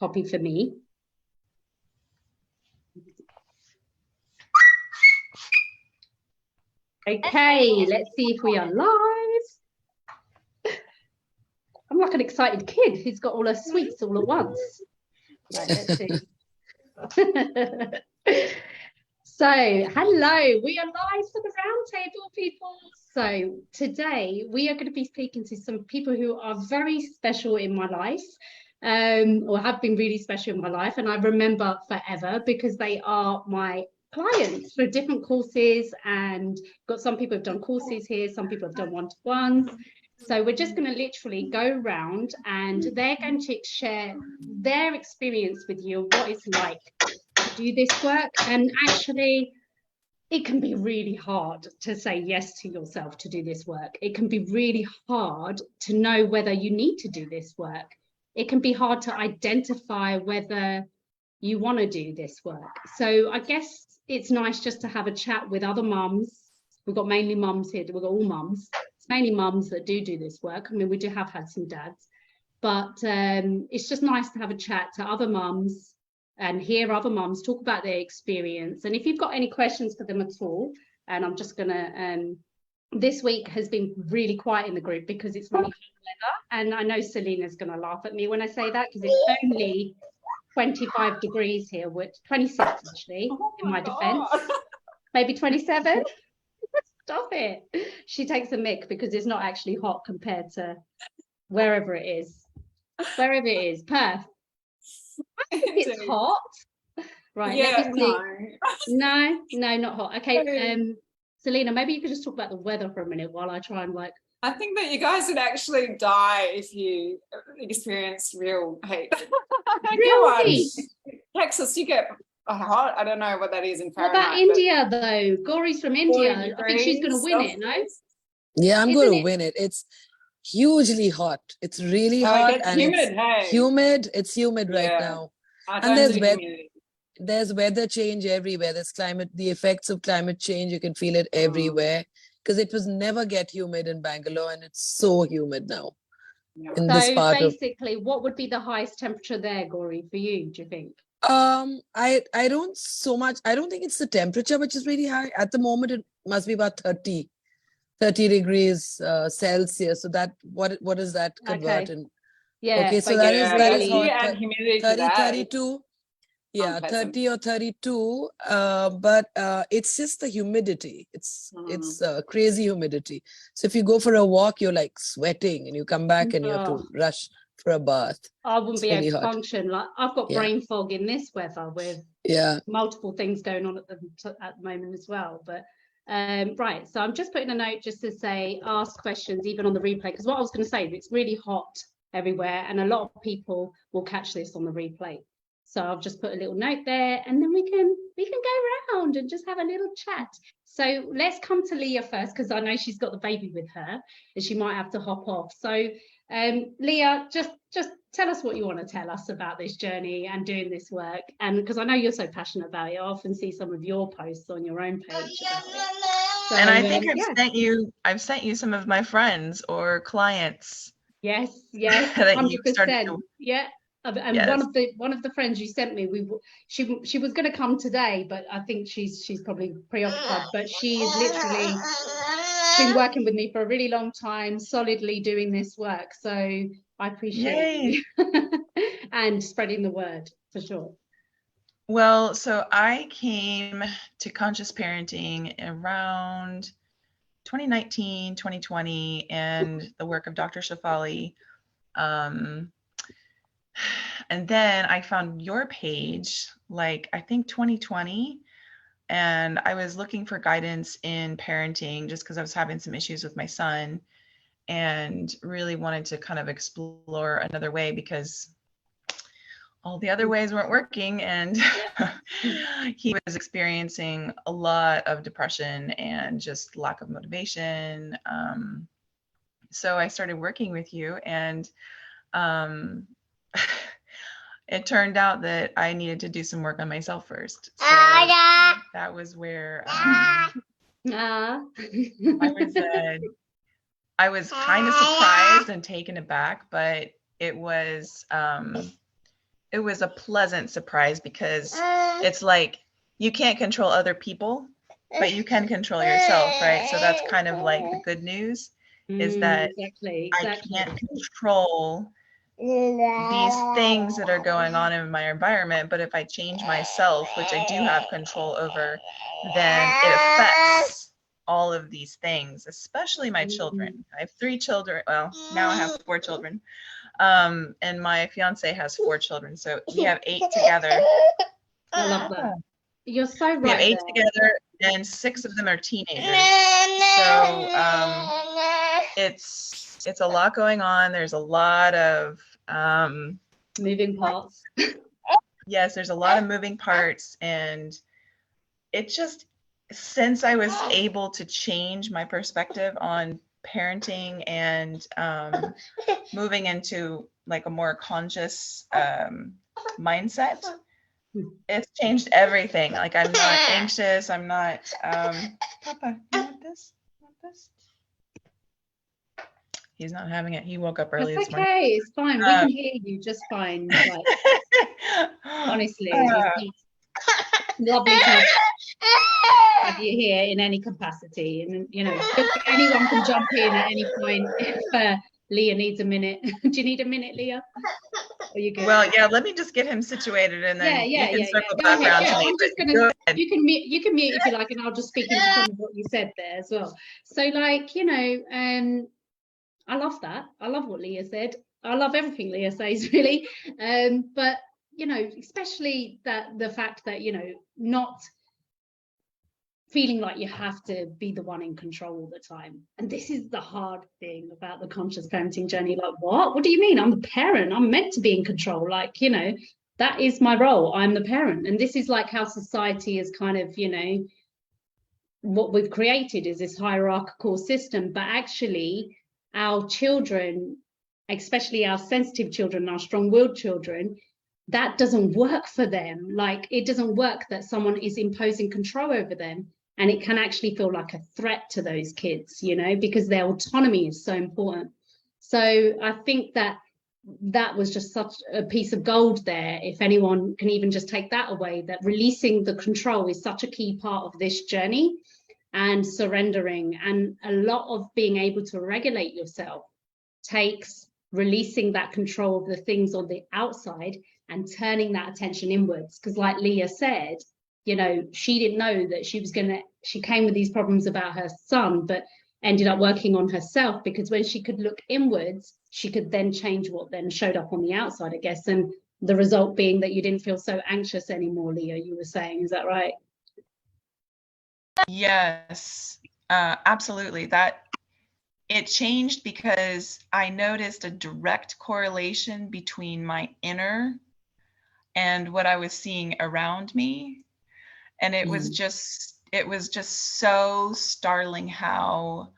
copy for me. Okay, let's see if we are live. I'm like an excited kid who's got all her sweets all at once. Right, let's see. So, hello, we are live for the Roundtable, people. So today we are going to be speaking to some people who are very special in my life, or have been really special in my life, and I remember forever because they are my clients for different courses, and got some people have done courses here, some people have done one-to-ones. So we're just going to literally go around and they're going to share their experience with you, what it's like to do this work. And actually, it can be really hard to say yes to yourself to do this work. It can be really hard to know whether you need to do this work. It can be hard to identify whether you want to do this work. So I guess it's nice just to have a chat with other mums. We've got mainly mums here. We've got all mums. It's mainly mums that do this work. I mean, we do have had some dads, but it's just nice to have a chat to other mums and hear other mums talk about their experience. And if you've got any questions for them at all, and I'm just gonna, this week has been really quiet in the group because it's really hot weather. And I know Selena's gonna laugh at me when I say that because it's only 25 degrees here, which 26 actually, in my defense, maybe 27. Stop it. She takes a mick because it's not actually hot compared to wherever it is. Wherever it is, Perth. I think it's hot. Right, yeah, let me see. No, not hot. Okay, Selena, maybe you could just talk about the weather for a minute while I try and like. I think that you guys would actually die if you experience real heat. Really? Texas, you get hot. I don't know what that is in Fahrenheit. What about India though? Gauri's from India. I think she's going to win it, no? Yeah, I'm going to win it. It's hugely hot. It's really hot and humid, it's humid. It's humid right now. And there's weather change everywhere. There's the effects of climate change. You can feel it everywhere because it was never get humid in Bangalore and it's so humid now. In this part basically, what would be the highest temperature there, Gauri, for you, do you think? I don't think it's the temperature which is really high. At the moment, it must be about 30 degrees Celsius. So that what does that convert in? Yeah. Okay, so that is hot. 30, 32. Yeah, 30 or 32. But it's just the humidity. It's crazy humidity. So if you go for a walk, you're like sweating, and you come back and you have to rush for a bath. I wouldn't be able to function. Like I've got brain fog in this weather with multiple things going on at the moment as well. But right, so I'm just putting a note just to say ask questions even on the replay, because what I was going to say is it's really hot everywhere and a lot of people will catch this on the replay. So I'll just put a little note there and then we can go around and just have a little chat. So let's come to Leah first because I know she's got the baby with her and she might have to hop off. So Leah, just tell us what you want to tell us about this journey and doing this work. And because I know you're so passionate about it, I often see some of your posts on your own page about it. So, and I think I've sent you some of my friends or clients. Yes, 100%. Yeah. And one of the friends you sent me, she was going to come today, but I think she's probably preoccupied. But she's literally been working with me for a really long time, solidly doing this work. So I appreciate you and spreading the word for sure. Well, so I came to conscious parenting around 2019, 2020, and the work of Dr. Shafali. And then I found your page, like I think 2020, and I was looking for guidance in parenting just because I was having some issues with my son and really wanted to kind of explore another way because all the other ways weren't working, and he was experiencing a lot of depression and just lack of motivation. So I started working with you, and it turned out that I needed to do some work on myself first. So that was where I was kind of surprised and taken aback, but it was it was a pleasant surprise, because it's like you can't control other people, but you can control yourself, right? So that's kind of like the good news, is that exactly. I can't control these things that are going on in my environment, but if I change myself, which I do have control over, then it affects all of these things, especially my children. I have 3 children. Well, now I have 4 children. And my fiance has 4 children. So we have 8 together. I love that. You're so right. We have 8 together, and 6 of them are teenagers. So it's a lot going on. There's a lot of moving parts. Yes, there's a lot of moving parts, and it just, since I was able to change my perspective on parenting and moving into like a more conscious mindset, it's changed everything. Like, I'm not anxious. I'm not Papa, you want this? You want this? He's not having it. He woke up early this morning. Okay, it's fine. We can hear you just fine. Like, honestly, it's lovely to have you here in any capacity. And, you know, anyone can jump in at any point if Leah needs a minute. Do you need a minute, Leah? Or you good? Well, yeah, let me just get him situated, and then you can circle back around to me. I'm just gonna, you can mute if you like, and I'll just speak into some of what you said there as well. So, like, you know, I love that. I love what Leah said. I love everything Leah says, really. But, you know, especially that the fact that, you know, not feeling like you have to be the one in control all the time. And this is the hard thing about the conscious parenting journey. Like, what do you mean? I'm the parent. I'm meant to be in control. Like, you know, that is my role. I'm the parent. And this is like how society is kind of, you know, what we've created is this hierarchical system. But actually, our children, especially our sensitive children, our strong-willed children, that doesn't work for them. Like, it doesn't work that someone is imposing control over them, and it can actually feel like a threat to those kids, you know, because their autonomy is so important. So I think that that was just such a piece of gold there. If anyone can even just take that away, that releasing the control is such a key part of this journey, and surrendering, and a lot of being able to regulate yourself takes releasing that control of the things on the outside and turning that attention inwards. Because like Leah said, you know, she didn't know that she came with these problems about her son, but ended up working on herself, because when she could look inwards, she could then change what then showed up on the outside, I guess. And the result being that you didn't feel so anxious anymore, Leah, you were saying, is that right? Yes, absolutely. That it changed because I noticed a direct correlation between my inner and what I was seeing around me. And it was just so startling how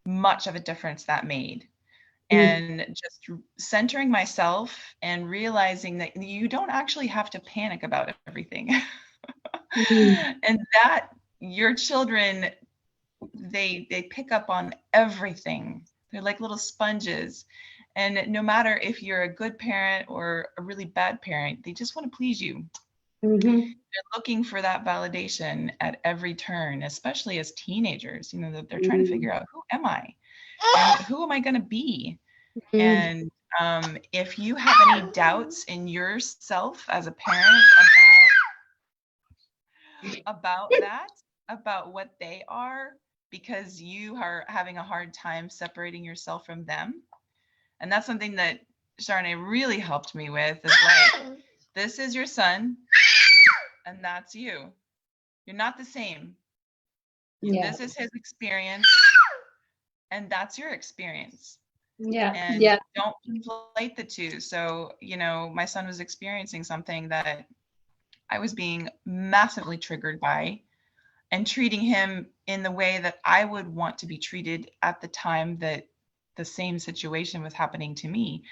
much of a difference that made. And just centering myself and realizing that you don't actually have to panic about everything. And that your children, they pick up on everything. They're like little sponges. And no matter if you're a good parent or a really bad parent, they just want to please you. They're looking for that validation at every turn, especially as teenagers, you know, that they're trying to figure out, who am I? And who am I going to be? And if you have any doubts in yourself as a parent about that, about what they are, because you are having a hard time separating yourself from them. And that's something that Charnay really helped me with, is like, this is your son and that's you. You're not the same. Yeah. This is his experience and that's your experience. And don't conflate the two. So, you know, my son was experiencing something that I was being massively triggered by, and treating him in the way that I would want to be treated at the time that the same situation was happening to me.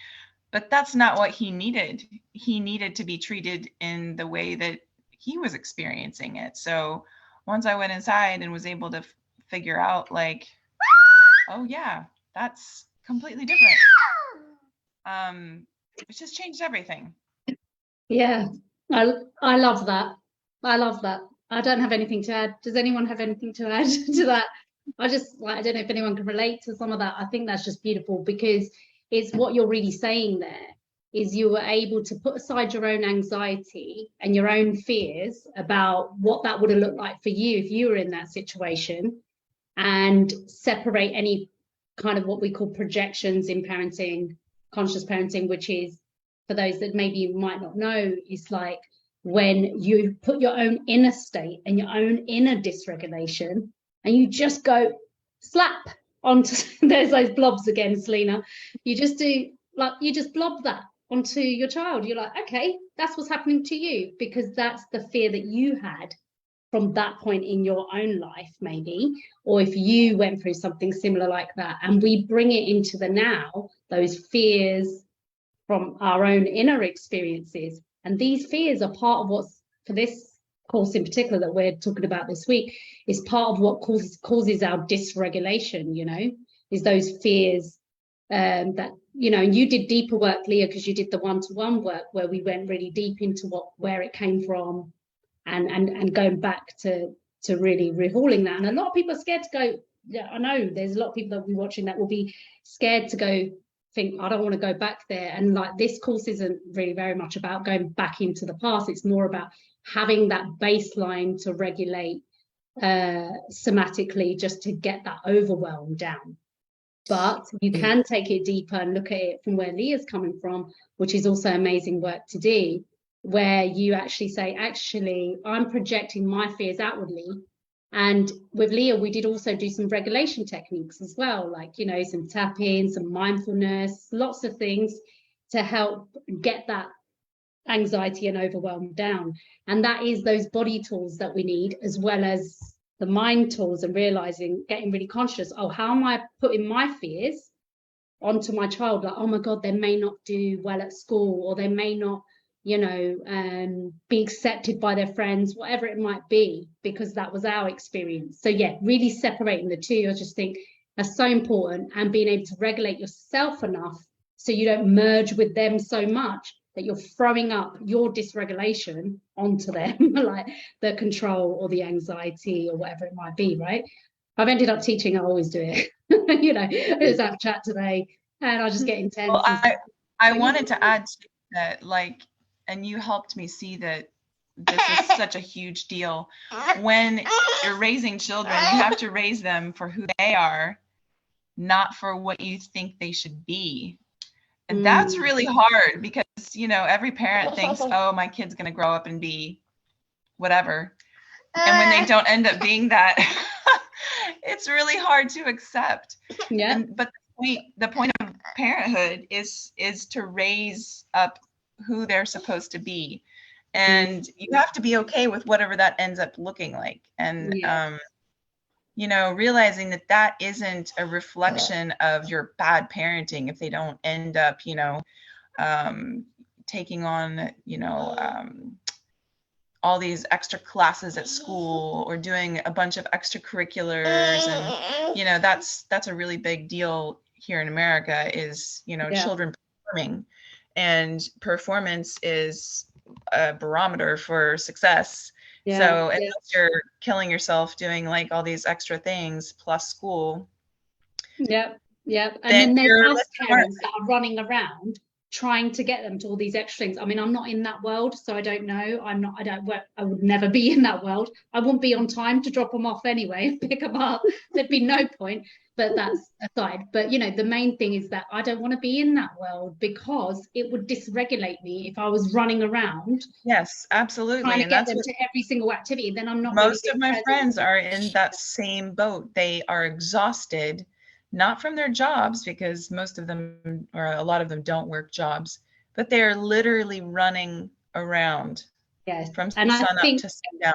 But that's not what he needed. He needed to be treated in the way that he was experiencing it. So once I went inside and was able to figure out, like, oh yeah, that's completely different. It just changed everything. Yeah, I love that. I love that. I don't have anything to add. Does anyone have anything to add to that? I just like, I don't know if anyone can relate to some of that. I think that's just beautiful because it's what you're really saying there is you were able to put aside your own anxiety and your own fears about what that would have looked like for you if you were in that situation, and separate any kind of what we call projections in parenting, conscious parenting, which is, for those that maybe you might not know, is like when you put your own inner state and your own inner dysregulation and you just go slap onto there's those blobs again, Selena. You just do, like, you just blob that onto your child. You're like, okay, that's what's happening to you, because that's the fear that you had from that point in your own life, maybe, or if you went through something similar like that, and we bring it into the now, those fears from our own inner experiences. And these fears are part of what's, for this course in particular that we're talking about this week, is part of what causes our dysregulation, you know, is those fears that, you know, and you did deeper work, Leah, because you did the one-to-one work where we went really deep into where it came from, and going back to really rehauling that. And a lot of people are scared to go. Yeah, I know there's a lot of people that will be watching that will be scared to go, think, I don't want to go back there. And like, this course isn't really very much about going back into the past. It's more about having that baseline to regulate somatically, just to get that overwhelm down. But you can take it deeper and look at it from where Leah's coming from, which is also amazing work to do, where you actually say, actually, I'm projecting my fears outwardly. And with Leah, we did also do some regulation techniques as well, like, you know, some tapping, some mindfulness, lots of things to help get that anxiety and overwhelm down. And that is those body tools that we need, as well as the mind tools, and realizing, getting really conscious, oh, how am I putting my fears onto my child? Like, oh my God, they may not do well at school, or they may not, you know, be accepted by their friends, whatever it might be, because that was our experience. So yeah, really separating the two, I just think that's so important, and being able to regulate yourself enough so you don't merge with them so much that you're throwing up your dysregulation onto them, like the control or the anxiety or whatever it might be, right? I've ended up teaching, I always do it. You know, let's have a chat today, and I just get intense. Well, I wanted to add to that, like, and you helped me see that this is such a huge deal. When you're raising children, you have to raise them for who they are, not for what you think they should be. And that's really hard, because, you know, every parent thinks, oh, my kid's going to grow up and be whatever. And when they don't end up being that, it's really hard to accept. Yeah. But the point of parenthood is to raise up who they're supposed to be. And you have to be okay with whatever that ends up looking like. And, you know, realizing that that isn't a reflection of your bad parenting if they don't end up, you know, taking on, you know, all these extra classes at school, or doing a bunch of extracurriculars. And, you know, that's a really big deal here in America, is, you know, children performing. And performance is a barometer for success. So unless you're killing yourself doing like all these extra things plus school. And then there's us parents that are running around trying to get them to all these extra things. I mean, I'm not in that world, so I don't know. I would never be in that world. I wouldn't be on time to drop them off anyway and pick them up. There'd be no point. But that's aside. But, you know, the main thing is that I don't want to be in that world, because it would dysregulate me if I was running around. Yes, absolutely. Trying to get them to every single activity. Then I'm not. Most of my friends are in that same boat. They are exhausted, not from their jobs, because most of them, or a lot of them, don't work jobs, but they are literally running around. Yes. From sun up to sundown.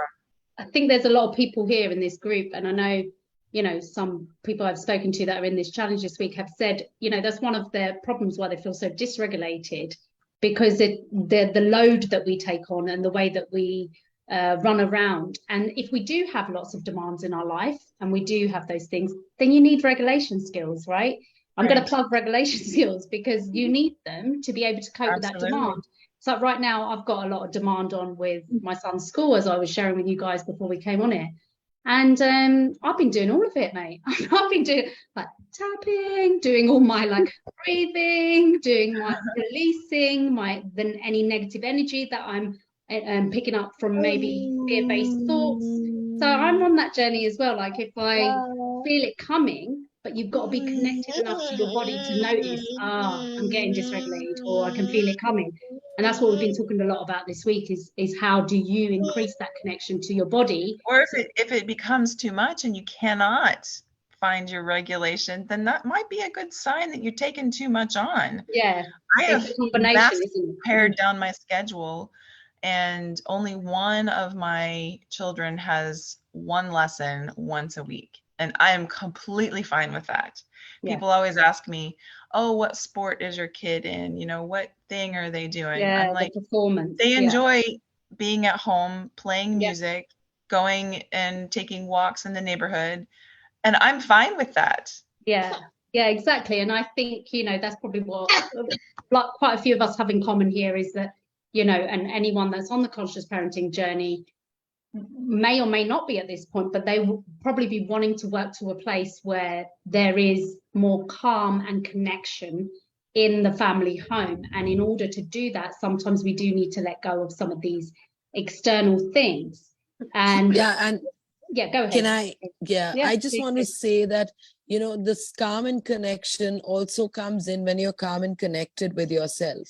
I think there's a lot of people here in this group, and I know, you know, some people I've spoken to that are in this challenge this week have said, you know, that's one of their problems why they feel so dysregulated, because the load that we take on and the way that we run around. And if we do have lots of demands in our life, and we do have those things, then you need regulation skills, right? I'm going to plug regulation skills, because you need them to be able to cope with that demand. So right now I've got a lot of demand on with my son's school, as I was sharing with you guys before we came on here. And I've been doing all of it, mate. I've been doing like tapping, doing all my like breathing, doing my releasing any negative energy that I'm picking up from maybe fear-based thoughts. So I'm on that journey as well. Like if I feel it coming, but you've got to be connected enough to your body to notice, I'm getting dysregulated, or I can feel it coming. And that's what we've been talking a lot about this week is how do you increase that connection to your body? Or if it becomes too much and you cannot find your regulation, then that might be a good sign that you're taking too much on. Yeah. I have massively pared down my schedule, and only one of my children has one lesson once a week. And I am completely fine with that. Yeah. People always ask me, oh, what sport is your kid in? You know, what thing are they doing? Yeah, I'm like, the performance. They enjoy being at home, playing music, going and taking walks in the neighborhood. And I'm fine with that. Yeah, exactly. And I think, that's probably what like quite a few of us have in common here is that, and anyone that's on the conscious parenting journey may or may not be at this point, but they will probably be wanting to work to a place where there is more calm and connection in the family home. And in order to do that, sometimes we do need to let go of some of these external things. And go ahead. I just want to say that, this calm and connection also comes in when you're calm and connected with yourself.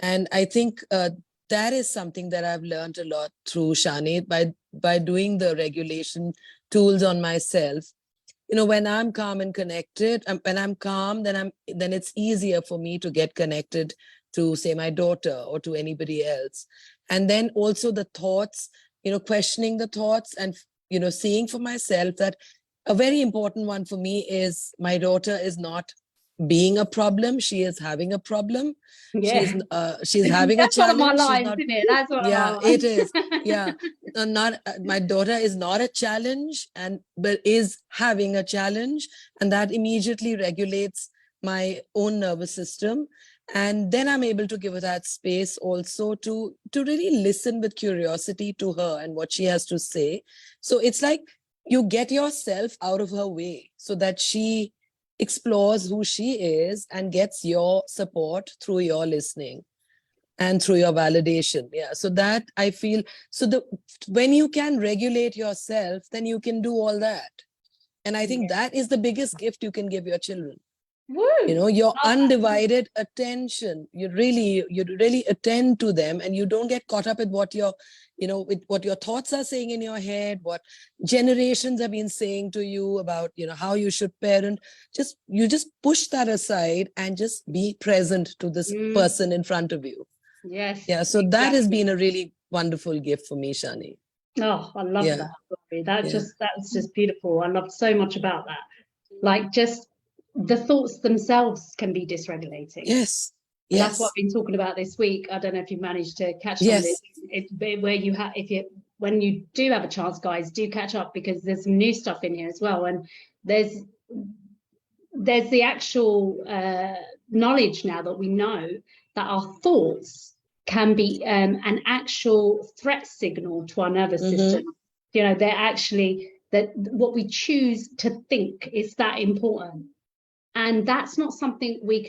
And I think that is something that I've learned a lot through Shani by doing the regulation tools on myself. When I'm calm and connected, when I'm calm, then it's easier for me to get connected to, say, my daughter or to anybody else. And then also the thoughts, questioning the thoughts and, seeing for myself that a very important one for me is my daughter is not being a problem, she is having a problem. She's having a challenge. That's one of my lines, isn't it? That's one of my lines. It is. My daughter is not a challenge, but is having a challenge, and that immediately regulates my own nervous system. And then I'm able to give her that space also to really listen with curiosity to her and what she has to say. So it's like you get yourself out of her way so that she explores who she is and gets your support through your listening and through your validation. So that I feel, when you can regulate yourself, then you can do all that. And I think that is the biggest gift you can give your children. Woo! Your undivided attention. You really attend to them, and you don't get caught up with what with what your thoughts are saying in your head, what generations have been saying to you about, how you should parent. You just push that aside and just be present to this person in front of you. Yes. Yeah. So exactly. That has been a really wonderful gift for me, Shani. Oh, I love that. That's just beautiful. I love so much about that. Like just the thoughts themselves can be dysregulating. Yes. And that's what I've been talking about this week. I don't know if you managed to catch some of this. When you do have a chance, guys, do catch up, because there's some new stuff in here as well. And there's the actual knowledge now that we know that our thoughts can be an actual threat signal to our nervous system. They're actually, that what we choose to think is that important. And that's not something we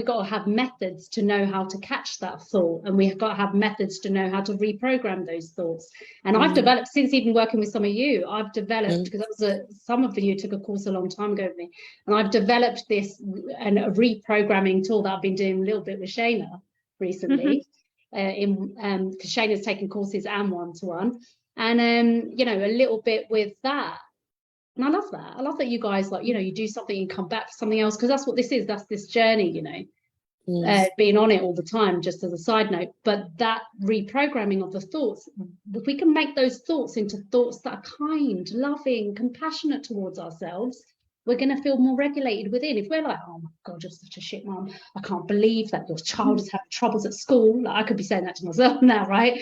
got to have methods to know how to catch that thought. And we've got to have methods to know how to reprogram those thoughts. And I've developed, since even working with some of you, I've developed, because some of you took a course a long time ago with me, and I've developed this and a reprogramming tool that I've been doing a little bit with Shayna recently. Because Shayna's taken courses and one-to-one. And, a little bit with that. And I love that. I love that you guys, you do something and come back for something else, because that's what this is. That's this journey, being on it all the time, just as a side note. But that reprogramming of the thoughts, if we can make those thoughts into thoughts that are kind, loving, compassionate towards ourselves, we're going to feel more regulated within. If we're like, oh my God, you're such a shit mom, I can't believe that your child is having troubles at school. I could be saying that to myself now, right?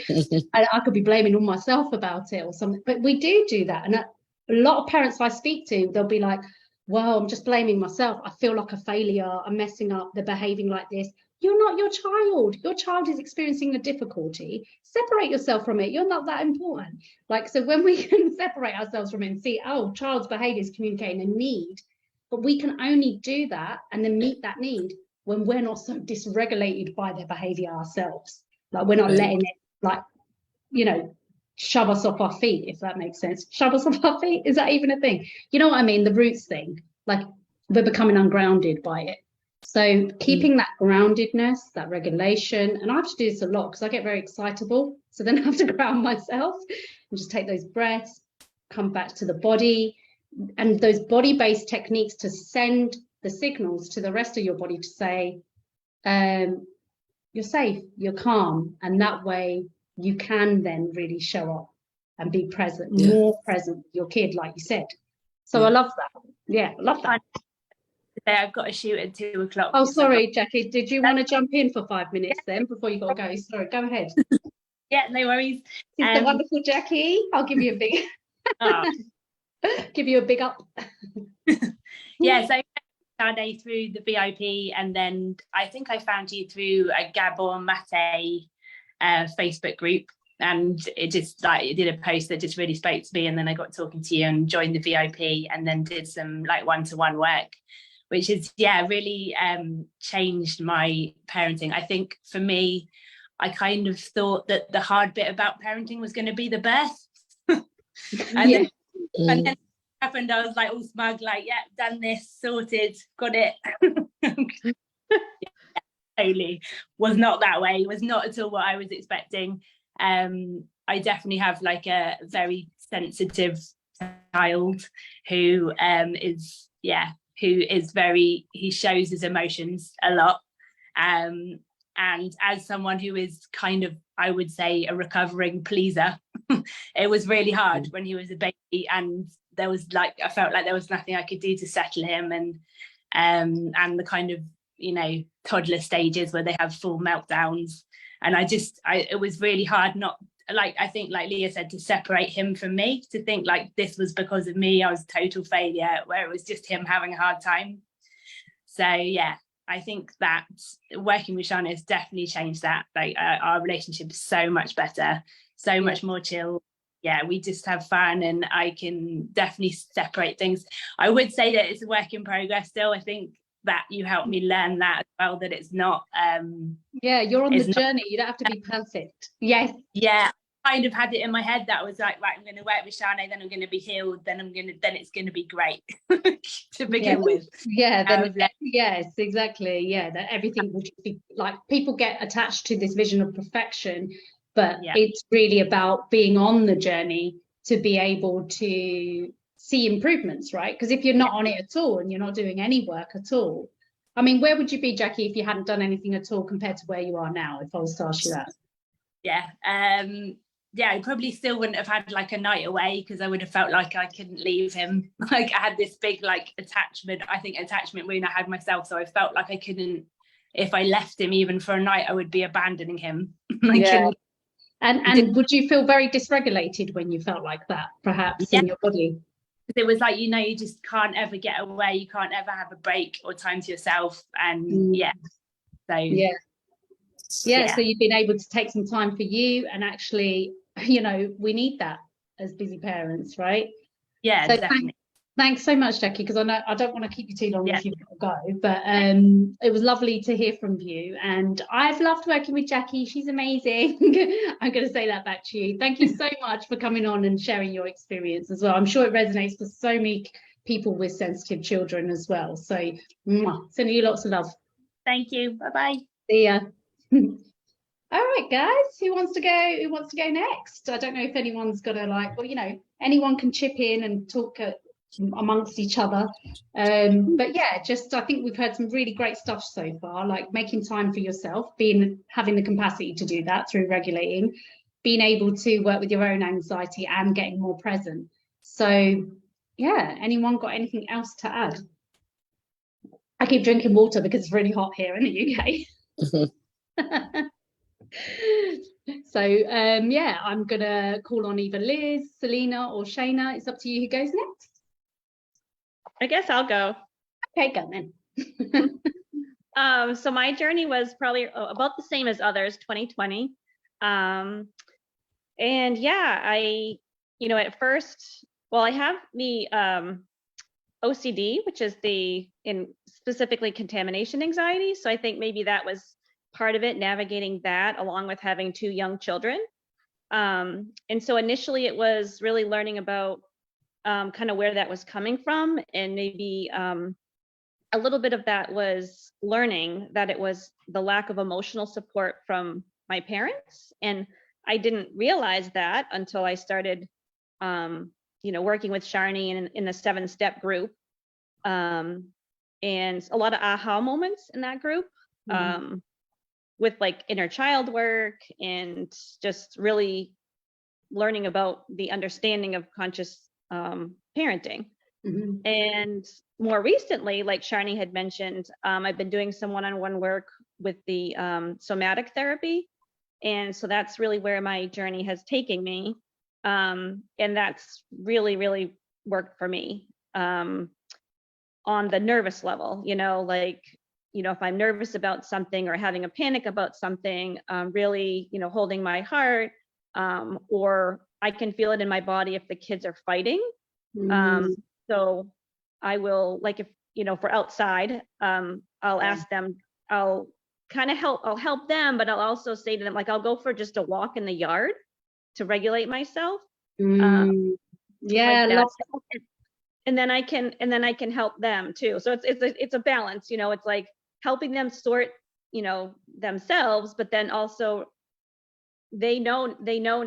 I could be blaming all myself about it or something. But we do that. And a lot of parents I speak to, they'll be like, well, I'm just blaming myself. I feel like a failure. I'm messing up. They're behaving like this. You're not your child. Your child is experiencing a difficulty. Separate yourself from it. You're not that important. Like, so when we can separate ourselves from it and see, oh, child's behavior is communicating a need, but we can only do that and then meet that need when we're not so dysregulated by their behavior ourselves. Like, we're not letting it, like, you know, shove us off our feet, if that makes sense. Shove us off our feet? Is that even a thing? You know what I mean? The roots thing. Like, we're becoming ungrounded by it. So keeping that groundedness, that regulation, and I have to do this a lot because I get very excitable. So then I have to ground myself and just take those breaths, come back to the body, and those body-based techniques to send the signals to the rest of your body to say, you're safe, you're calm, and that way you can then really show up and be present, more present with your kid, like you said. So I love that. Yeah, I love that. Today I've got to shoot at 2 o'clock. Oh, sorry, Jackie. Did you want to jump in for 5 minutes then before you got to go? Sorry, go ahead. Yeah, no worries. It's the wonderful Jackie. I'll give you a big give you a big up. Yeah, so Sade through the VIP, and then I think I found you through a Gabor Mate Facebook group, and it just like it did a post that just really spoke to me, and then I got talking to you and joined the VIP, and then did some like one-to-one work, which is really changed my parenting. I think for me, I kind of thought that the hard bit about parenting was going to be the birth. and then it happened, I was like all smug, like, yeah, done this, sorted, got it. Totally was not that way. It was not at all what I was expecting. I definitely have like a very sensitive child who he shows his emotions a lot. And as someone who is kind of, I would say, a recovering pleaser, it was really hard when he was a baby, and there was like, I felt like there was nothing I could do to settle him, and the kind of, you know, toddler stages where they have full meltdowns. And it was really hard not, like, I think like Leah said, to separate him from me, to think like this was because of me, I was a total failure, where it was just him having a hard time. So yeah, I think that working with Shana has definitely changed that. Like our relationship is so much better, so much more chill. Yeah, we just have fun, and I can definitely separate things. I would say that it's a work in progress still. I think that you helped me learn that as well, that it's not you're on the journey, you don't have to be perfect. I kind of had it in my head that was like, right, I'm going to work with Shana, then I'm going to be healed, then it's going to be great to begin with. Yes, exactly. That everything will just be like, people get attached to this vision of perfection, but it's really about being on the journey to be able to see improvements, right? Because if you're not on it at all and you're not doing any work at all, I mean, where would you be, Jackie, if you hadn't done anything at all compared to where you are now, if I was to ask you that? I probably still wouldn't have had like a night away, because I would have felt like I couldn't leave him. Like I had this big like attachment wound I had myself, so I felt like I couldn't, if I left him even for a night, I would be abandoning him. And would you feel very dysregulated when you felt like that, perhaps, in your body? It was like, you know, you just can't ever get away, you can't ever have a break or time to yourself. And so you've been able to take some time for you, and actually, you know, we need that as busy parents, right? So definitely. Thanks so much, Jackie, because I know I don't want to keep you too long if you've got to go, but it was lovely to hear from you, and I've loved working with Jackie. She's amazing. I'm going to say that back to you. Thank you so much for coming on and sharing your experience as well. I'm sure it resonates for so many people with sensitive children as well. So sending you lots of love. Thank you. Bye-bye. See ya. All right, guys, who wants to go next? I don't know if anyone's got to, like, well, you know, anyone can chip in and talk amongst each other, but yeah, just I think we've heard some really great stuff so far, like making time for yourself, having the capacity to do that through regulating, being able to work with your own anxiety, and getting more present. So yeah, anyone got anything else to add? I keep drinking water because it's really hot here in the UK. So I'm gonna call on either Liz, Selena, or Shana. It's up to you who goes next. I guess I'll go. Okay, go then. So my journey was probably about the same as others, 2020. And yeah, at first, well, I have the OCD, which is specifically contamination anxiety. So I think maybe that was part of it, navigating that along with having 2 young children. And so initially it was really learning about kind of where that was coming from, and maybe a little bit of that was learning that it was the lack of emotional support from my parents. And I didn't realize that until I started, working with Sharni in the 7-step group. And a lot of aha moments in that group, with like inner child work and just really learning about the understanding of conscious parenting. And more recently, like Sharni had mentioned, I've been doing some one-on-one work with the somatic therapy. And so that's really where my journey has taken me. And that's really, really worked for me on the nervous level, if I'm nervous about something or having a panic about something, really, holding my heart, or I can feel it in my body if the kids are fighting. So I will, like, if, for outside, I'll ask them, I'll help them, but I'll also say to them, like, I'll go for just a walk in the yard to regulate myself. Yeah, like love that. And then I can help them too. So it's a balance, it's like helping them sort, themselves, but then also they know,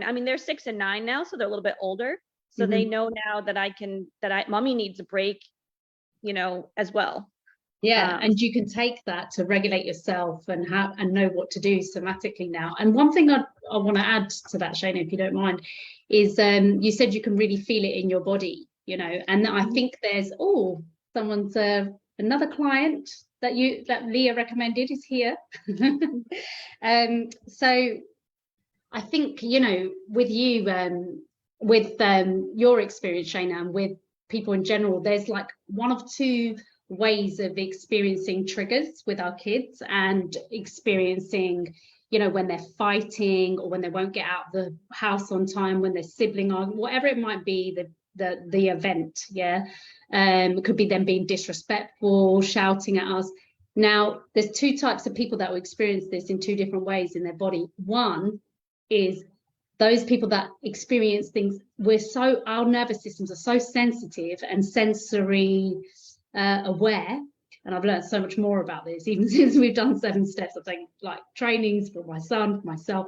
I mean, they're 6 and 9 now, so they're a little bit older. So they know now that mommy needs a break, as well. Yeah, and you can take that to regulate yourself and know what to do somatically now. And one thing I want to add to that, Shana, if you don't mind, is you said you can really feel it in your body, and I think there's someone's another client that Leah recommended is here. So I think, with you, with your experience, Shana, and with people in general, there's like one of 2 ways of experiencing triggers with our kids, and experiencing, when they're fighting, or when they won't get out of the house on time, when they're sibling arguing, whatever it might be, the event. It could be them being disrespectful, shouting at us. Now, there's 2 types of people that will experience this in 2 different ways in their body. One is those people that experience things, our nervous systems are so sensitive and sensory aware, and I've learned so much more about this even since we've done 7 steps. I've taken like trainings for my son, for myself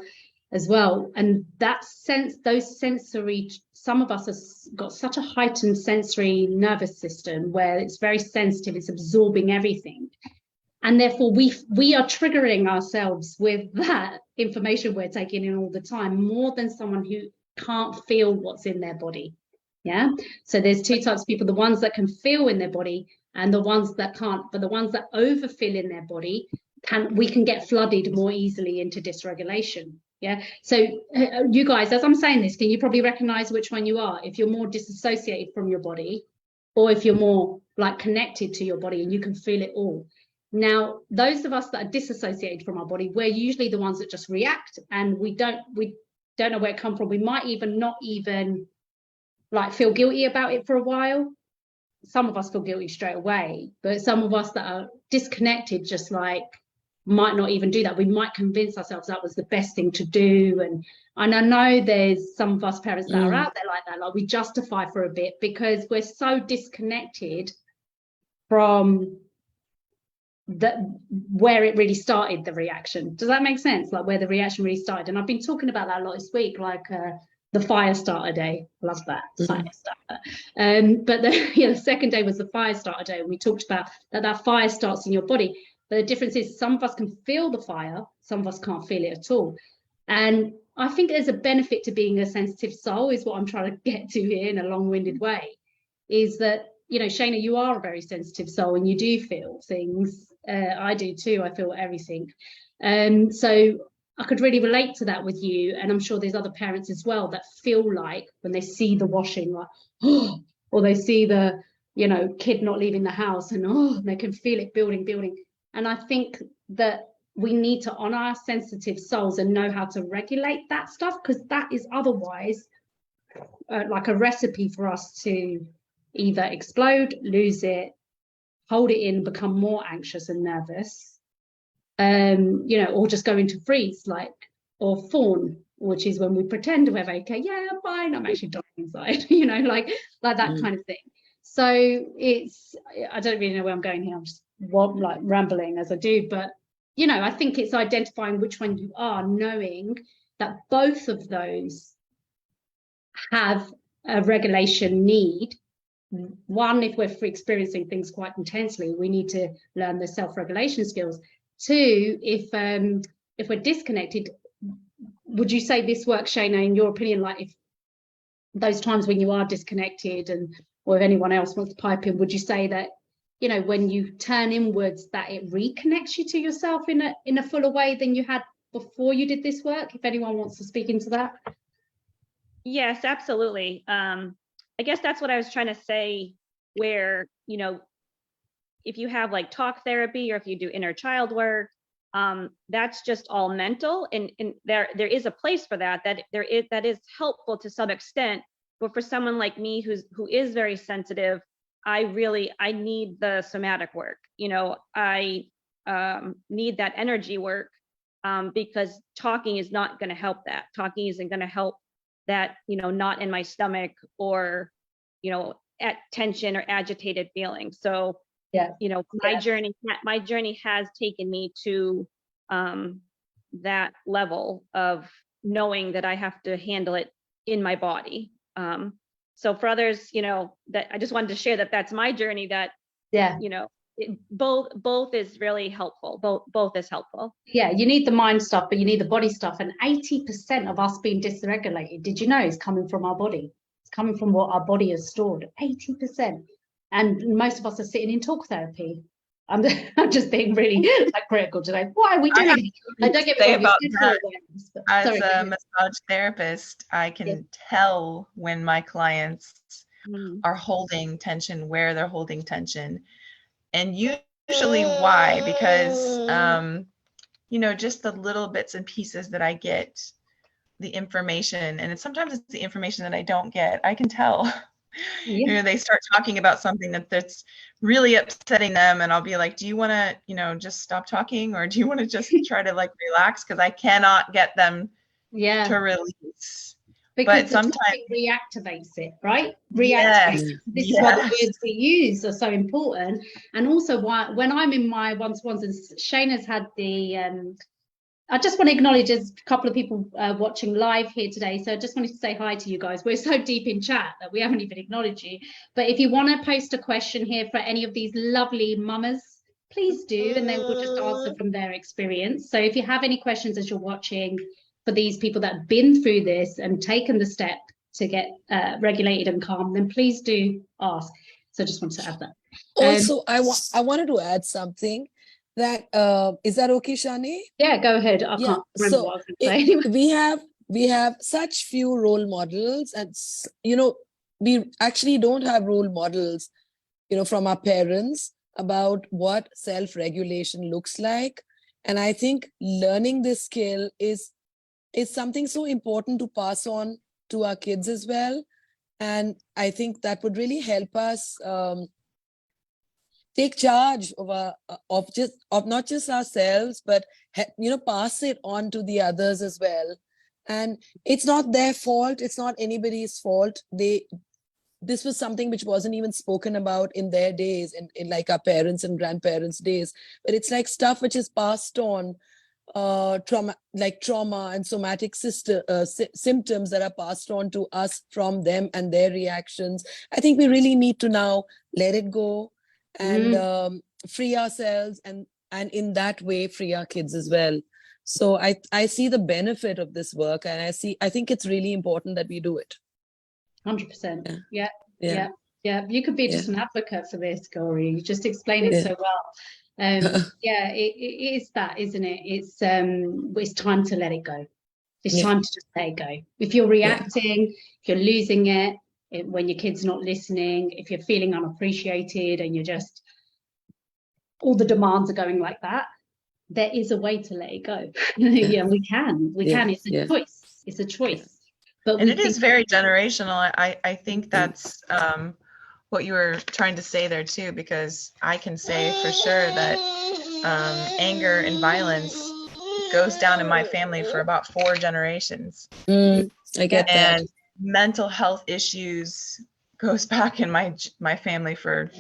as well, and those sensory, some of us have got such a heightened sensory nervous system where it's very sensitive, it's absorbing everything, and therefore we are triggering ourselves with that information we're taking in all the time, more than someone who can't feel what's in their body. So there's 2 types of people: the ones that can feel in their body, and the ones that can't. But the ones that overfeel in their body, we can get flooded more easily into dysregulation. So you guys, as I'm saying this, can you probably recognize which one you are? If you're more disassociated from your body, or if you're more like connected to your body and you can feel it all. Now, those of us that are disassociated from our body, we're usually the ones that just react, and we don't know where it comes from. We might not even like feel guilty about it for a while. Some of us feel guilty straight away, but some of us that are disconnected just like might not even do that. We might convince ourselves that was the best thing to do. And I know there's some of us parents that are out there like that, like we justify for a bit because we're so disconnected from where it really started, the reaction. Does that make sense? Like where the reaction really started. And I've been talking about that a lot this week, like the fire starter day. Love that. Fire starter. But the second day was the fire starter day, and we talked about that fire starts in your body. But the difference is some of us can feel the fire, some of us can't feel it at all. And I think there's a benefit to being a sensitive soul, is what I'm trying to get to here in a long-winded way, is that, Shana, you are a very sensitive soul and you do feel things. I do too. I feel everything. So I could really relate to that with you. And I'm sure there's other parents as well that feel like when they see the washing, like, or they see the, kid not leaving the house, and they can feel it building. And I think that we need to honor our sensitive souls and know how to regulate that stuff, because that is otherwise like a recipe for us to either explode, lose it, hold it in, become more anxious and nervous, you know, or just go into freeze, like, or fawn, which is when we pretend we're okay. Yeah, I'm fine. I'm actually dying inside, you know, like that kind of thing. So it's, I don't really know where I'm going here. I'm just like rambling as I do, but you know, I think it's identifying which one you are, knowing that both of those have a regulation need. One, if we're experiencing things quite intensely, we need to learn the self-regulation skills. Two, if we're disconnected, would you say this works, Shana, in your opinion, like if those times when you are disconnected, and or if anyone else wants to pipe in, would you say that, you know, when you turn inwards, that it reconnects you to yourself in a fuller way than you had before you did this work? If anyone wants to speak into that. Yes, absolutely. I guess that's what I was trying to say, where, you know, if you have like talk therapy, or if you do inner child work, that's just all mental, and there is a place for that is helpful to some extent. But for someone like me who is very sensitive, I need the somatic work. You know, I need that energy work, because talking is not going to help that. Talking isn't going to help that, you know, not in my stomach, or, you know, at tension or agitated feelings. So yeah, you know, my journey has taken me to that level of knowing that I have to handle it in my body. So for others, you know, that I just wanted to share that that's my journey, that, you know, both is really helpful. Both is helpful. Yeah, you need the mind stuff, but you need the body stuff. And 80% of us being dysregulated, did you know, is coming from our body. It's coming from what our body has stored. 80%. And most of us are sitting in talk therapy. I'm just being really like critical today. Why are we doing it? I don't get me wrong, it's good for awareness, but, as a massage therapist, I can tell when my clients are holding tension, where they're holding tension, and usually why, because you know, just the little bits and pieces that I get, the information, and sometimes it's the information that I don't get, I can tell. You know, they start talking about something that's really upsetting them, and I'll be like, do you want to, you know, just stop talking, or do you want to just try to like relax, because I cannot get them to release. Because but sometimes reactivates it, right? Reactivates it. This is why the words we use are so important. And also why, when I'm in my one-to-ones, and Shana's had the I just want to acknowledge there's a couple of people watching live here today. So I just wanted to say hi to you guys. We're so deep in chat that we haven't even acknowledged you. But if you want to post a question here for any of these lovely mamas, please do. And then we'll just answer from their experience. So if you have any questions as you're watching for these people that have been through this and taken the step to get regulated and calm, then please do ask. So I just wanted to add that. Also, I wanted to add something. That is that okay, Shani? Yeah, go ahead. I can't remember what I was going to say. We have such few role models, and you know, we actually don't have role models, you know, from our parents about what self-regulation looks like. And I think learning this skill is something so important to pass on to our kids as well. And I think that would really help us take charge of not just ourselves, but you know, pass it on to the others as well. And it's not their fault, it's not anybody's fault. This was something which wasn't even spoken about in their days, in like our parents and grandparents' days. But it's like stuff which is passed on, trauma and somatic symptoms that are passed on to us from them and their reactions. I think we really need to now let it go and free ourselves, and in that way free our kids as well. So I see the benefit of this work, and I think it's really important that we do it. 100%. Yeah. You could be just an advocate for this, Gauri. You just explain it so well. Yeah, it is that, isn't it? It's time to let it go. It's time to just let it go. If you're reacting, if you're losing it, when your kid's not listening, if you're feeling unappreciated and you're just all the demands are going like that, there is a way to let it go. Yeah, we can. It's a choice. It's a choice. But and it is very generational. I think that's what you were trying to say there too, because I can say for sure that anger and violence goes down in my family for about 4 generations. I get that. And mental health issues goes back in my family for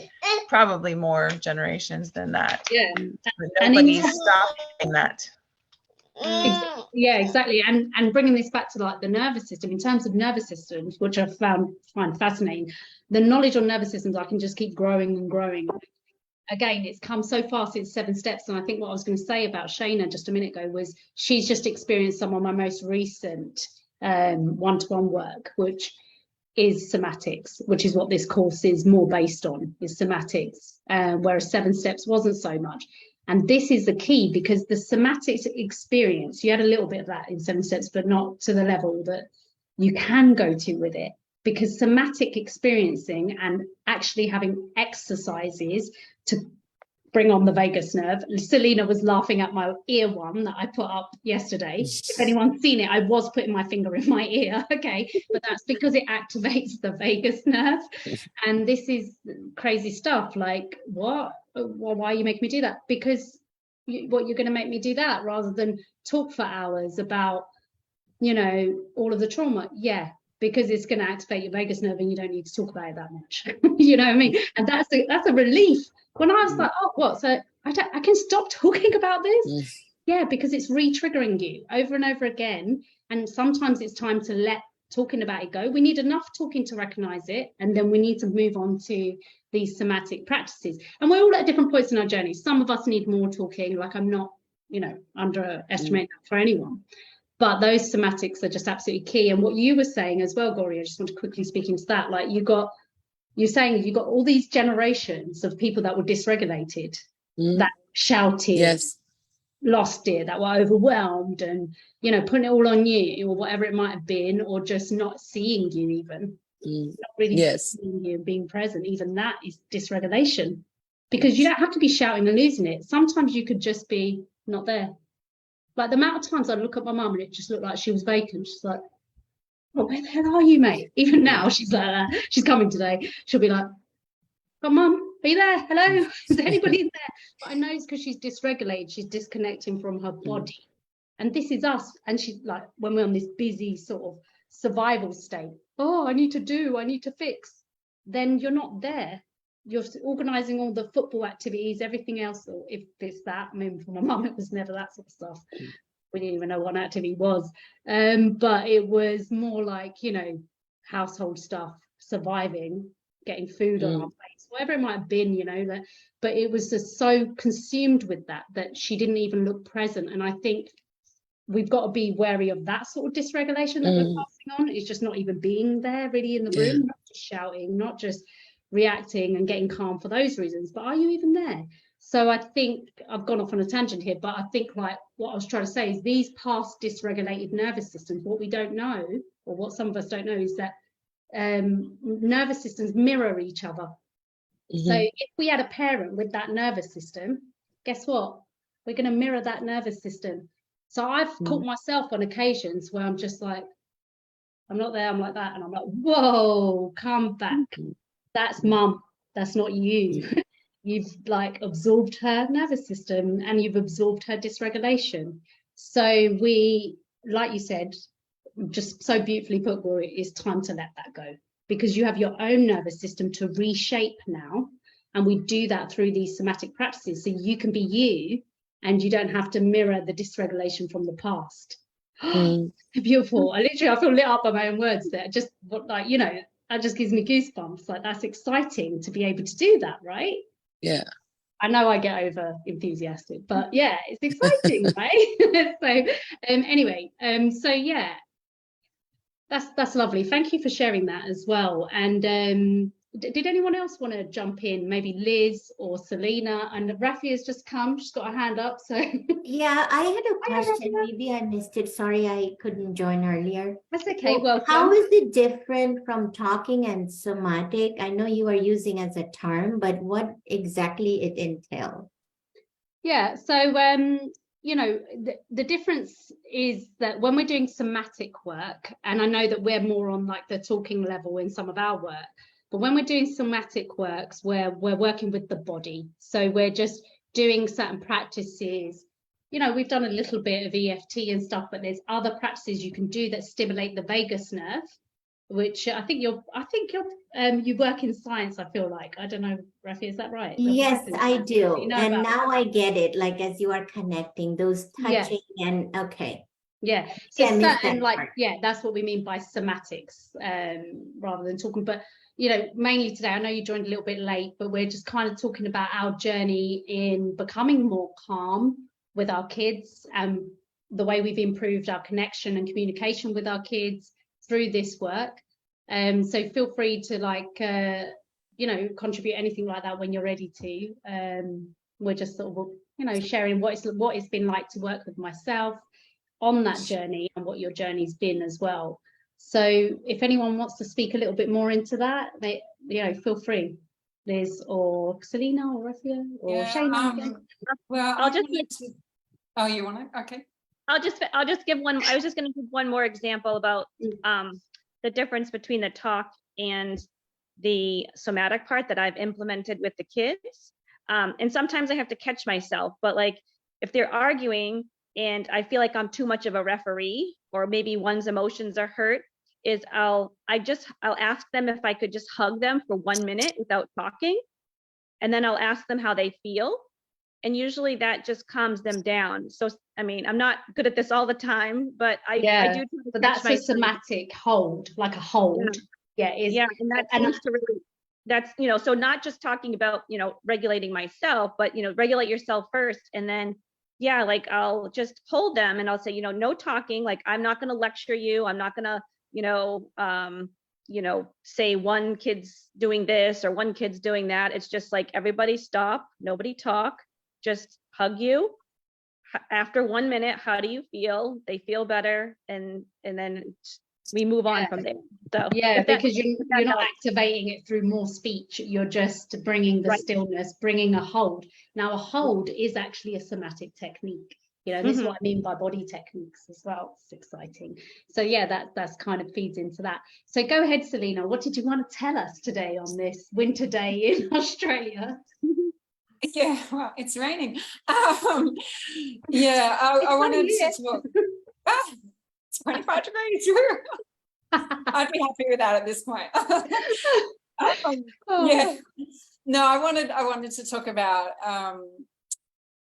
probably more generations than that. Yeah, but nobody's stopping that. Yeah, exactly. And bringing this back to like the nervous system, in terms of nervous systems, which I find fascinating, the knowledge on nervous systems, I can just keep growing and growing. Again, it's come so fast, it's 7 steps. And I think what I was going to say about Shayna just a minute ago was she's just experienced some of my most recent one-to-one work, which is somatics, which is what this course is more based on, is somatics, whereas 7 steps wasn't so much. And this is the key, because the somatics experience, you had a little bit of that in 7 steps, but not to the level that you can go to with it, because somatic experiencing and actually having exercises to bring on the vagus nerve. Selena was laughing at my ear one that I put up yesterday. If anyone's seen it, I was putting my finger in my ear, okay? But that's because it activates the vagus nerve. And this is crazy stuff. Like, what? Well, why are you making me do that? Because what, you're going to make me do that rather than talk for hours about, you know, all of the trauma? Yeah, because it's going to activate your vagus nerve and you don't need to talk about it that much. You know what I mean? And that's a relief. When I was like, oh, what? So I can stop talking about this? Yeah, because it's re-triggering you over and over again. And sometimes it's time to let talking about it go. We need enough talking to recognize it, and then we need to move on to these somatic practices. And we're all at different points in our journey. Some of us need more talking, like I'm not, you know, underestimating that for anyone. But those somatics are just absolutely key. And what you were saying as well, Gori, I just want to quickly speak into that. Like you're saying you got all these generations of people that were dysregulated, that shouted, lost it, that were overwhelmed, and, you know, putting it all on you or whatever it might have been, or just not seeing you even, not really seeing you and being present. Even that is dysregulation, because you don't have to be shouting and losing it. Sometimes you could just be not there. Like the amount of times I look at my mum and it just looked like she was vacant. She's like, oh, where the hell are you, mate? Even now, she's like that. She's coming today. She'll be like, oh, Mum, are you there? Hello? Is there anybody in there? But I know it's because she's dysregulated. She's disconnecting from her body. And this is us. And she's like, when we're on this busy sort of survival state, oh, I need to fix. Then you're not there. You're organising all the football activities, everything else, or if it's that. I mean, for my mum, it was never that sort of stuff. We didn't even know what an activity was. But it was more like, you know, household stuff, surviving, getting food on our plates, whatever it might have been, you know, that. But it was just so consumed with that she didn't even look present. And I think we've got to be wary of that sort of dysregulation that we're passing on. It's just not even being there really in the room, not just shouting, not just reacting and getting calm for those reasons, but are you even there? So I think I've gone off on a tangent here, but I think like what I was trying to say is these past dysregulated nervous systems, what we don't know, or what some of us don't know, is that nervous systems mirror each other. So if we had a parent with that nervous system, guess what? We're going to mirror that nervous system. So I've caught myself on occasions where I'm just like, I'm not there, I'm like that, and I'm like, whoa, come back. That's mum, that's not you. You've like absorbed her nervous system and you've absorbed her dysregulation. So we, like you said, just so beautifully put, Gloria, it's time to let that go, because you have your own nervous system to reshape now. And we do that through these somatic practices. So you can be you and you don't have to mirror the dysregulation from the past. Beautiful. I feel lit up by my own words there. Just like, you know, that just gives me goosebumps. Like, that's exciting to be able to do that, right? Yeah. I know I get over enthusiastic, but yeah, it's exciting, right? So anyway, so yeah, that's lovely. Thank you for sharing that as well. And did anyone else want to jump in? Maybe Liz or Selena? And Rafi has just come. She's got her hand up. So yeah, I had a question. Maybe I missed it. Sorry, I couldn't join earlier. That's okay. Welcome. How is it different from talking and somatic? I know you are using as a term, but what exactly it entails? Yeah, so you know, the difference is that when we're doing somatic work, and I know that we're more on like the talking level in some of our work, but when we're doing somatic works where we're working with the body, so we're just doing certain practices, you know, we've done a little bit of EFT and stuff, but there's other practices you can do that stimulate the vagus nerve, which you work in science, I feel like. I don't know, Rafi, is that right? Yes, I do. You know, and now I get it, like as you are connecting those touching and okay. Yeah, so Yeah, certain like, yeah, that's what we mean by somatics, rather than talking. But you know, mainly today, I know you joined a little bit late, but we're just kind of talking about our journey in becoming more calm with our kids and the way we've improved our connection and communication with our kids through this work. So feel free to like you know, contribute anything like that when you're ready to. We're just sort of, you know, sharing what it's been like to work with myself on that journey and what your journey's been as well. So if anyone wants to speak a little bit more into that, they, you know, feel free, Liz or Selena or Rafia or Shayna. Well, I'll just oh, you want to? Okay. I'll just give one. I was just going to give one more example about the difference between the talk and the somatic part that I've implemented with the kids. And sometimes I have to catch myself, but like if they're arguing and I feel like I'm too much of a referee, or maybe one's emotions are hurt, is I'll ask them if I could just hug them for 1 minute without talking. And then I'll ask them how they feel. And usually that just calms them down. So, I mean, I'm not good at this all the time, but I do. But that's a somatic hold, like a hold. Yeah. And that seems to really, that's, you know, so not just talking about, you know, regulating myself, but, you know, regulate yourself first. And then, yeah, like I'll just hold them and I'll say, you know, no talking, like I'm not going to lecture you. I'm not going to, you know, say one kid's doing this or one kid's doing that. It's just like everybody stop, nobody talk, just hug you. After 1 minute, how do you feel? They feel better, and then we move on from there. So yeah, because you're not activating it through more speech. You're just bringing the stillness, bringing a hold. Now, a hold is actually a somatic technique. You know, this is what I mean by body techniques as well. It's exciting. So yeah, that's kind of feeds into that. So go ahead, Selena. What did you want to tell us today on this winter day in Australia? Yeah, well, it's raining. Yeah, I wanted to talk. It's 25 degrees. I'd be happy with that at this point. Yeah. No, I wanted to talk about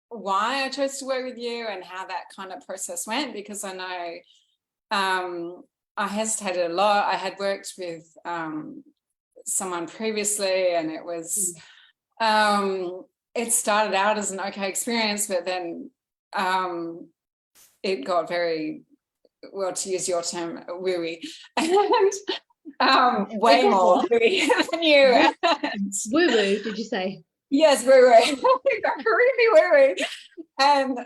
why I chose to work with you and how that kind of process went, because I know I hesitated a lot. I had worked with someone previously, and it was it started out as an okay experience, but then it got very, well, to use your term, wooey, and way more wooey than you. Woo-woo, did you say? Yes, woo-woo. Really woo-woo. And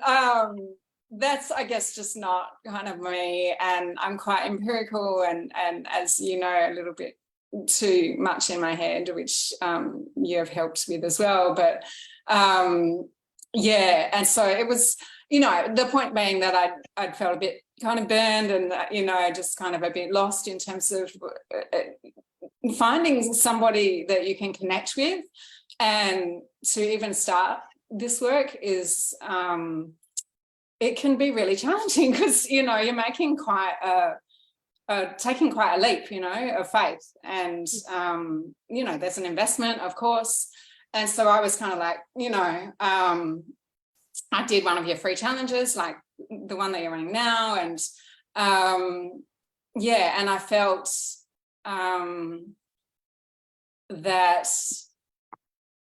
that's, I guess, just not kind of me. And I'm quite empirical and as you know, a little bit too much in my head, which you have helped with as well. But yeah, and so it was, you know, the point being that I'd felt a bit kind of burned and, you know, just kind of a bit lost in terms of finding somebody that you can connect with. And to even start this work is, it can be really challenging because, you know, you're making taking quite a leap, you know, of faith. And, you know, there's an investment, of course. And so I was kind of like, you know, I did one of your free challenges, like the one that you're running now. And yeah, and I felt that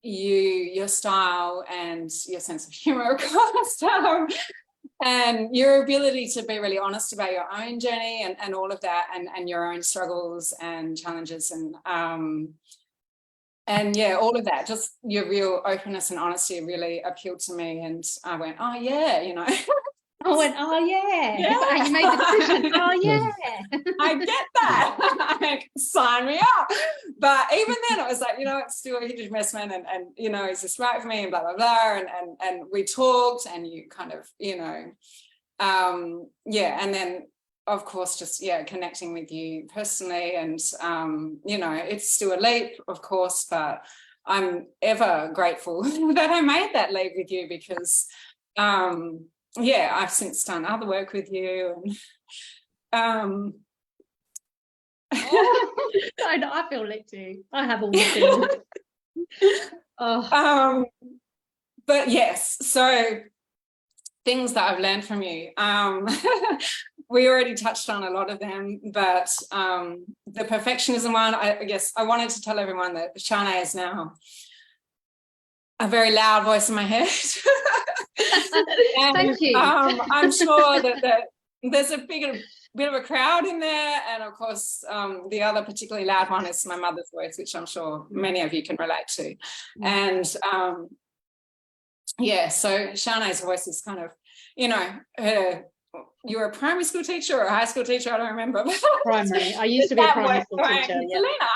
your style and your sense of humor, of course, and your ability to be really honest about your own journey and all of that, and your own struggles and challenges and yeah, all of that, just your real openness and honesty really appealed to me. And I went, oh yeah, you know. I went, oh yeah. You made the decision. Oh yeah. I get that. Like, sign me up. But even then it was like, it's still a huge investment, and is this right for me, and blah blah blah, and we talked, and you kind of and then of course just connecting with you personally, and it's still a leap, of course, but I'm ever grateful that I made that leap with you, because I've since done other work with you, and I feel lit too. I have all the feelings. But yes, so things that I've learned from you. We already touched on a lot of them, but the perfectionism one, I guess I wanted to tell everyone that Shanae is now a very loud voice in my head. And, thank you. I'm sure that there's a bit of a crowd in there, and of course the other particularly loud one is my mother's voice, which I'm sure many of you can relate to. And so Shanae's voice is kind of, you were a primary school teacher or a high school teacher, I don't remember. Primary. I used to be a primary school teacher. Selena.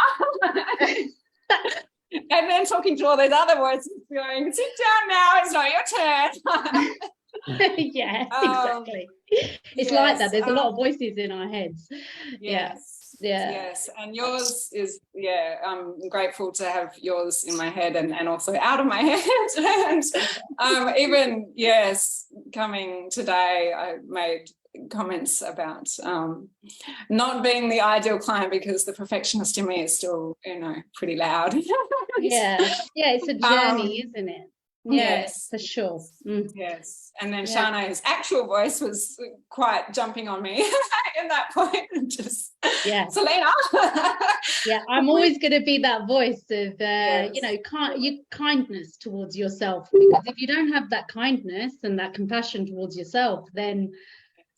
And then talking to all those other voices going, sit down now, it's not your turn. Yeah, exactly. It's like that. There's a lot of voices in our heads. Yes. And yours is, I'm grateful to have yours in my head and also out of my head. And even, coming today, I made comments about not being the ideal client, because the perfectionist in me is still, pretty loud. It's a journey, isn't it? Yes, for sure. Yes, and then Shanae's actual voice was quite jumping on me in that point. Just Selena. I'm always going to be that voice of kindness towards yourself, because if you don't have that kindness and that compassion towards yourself, then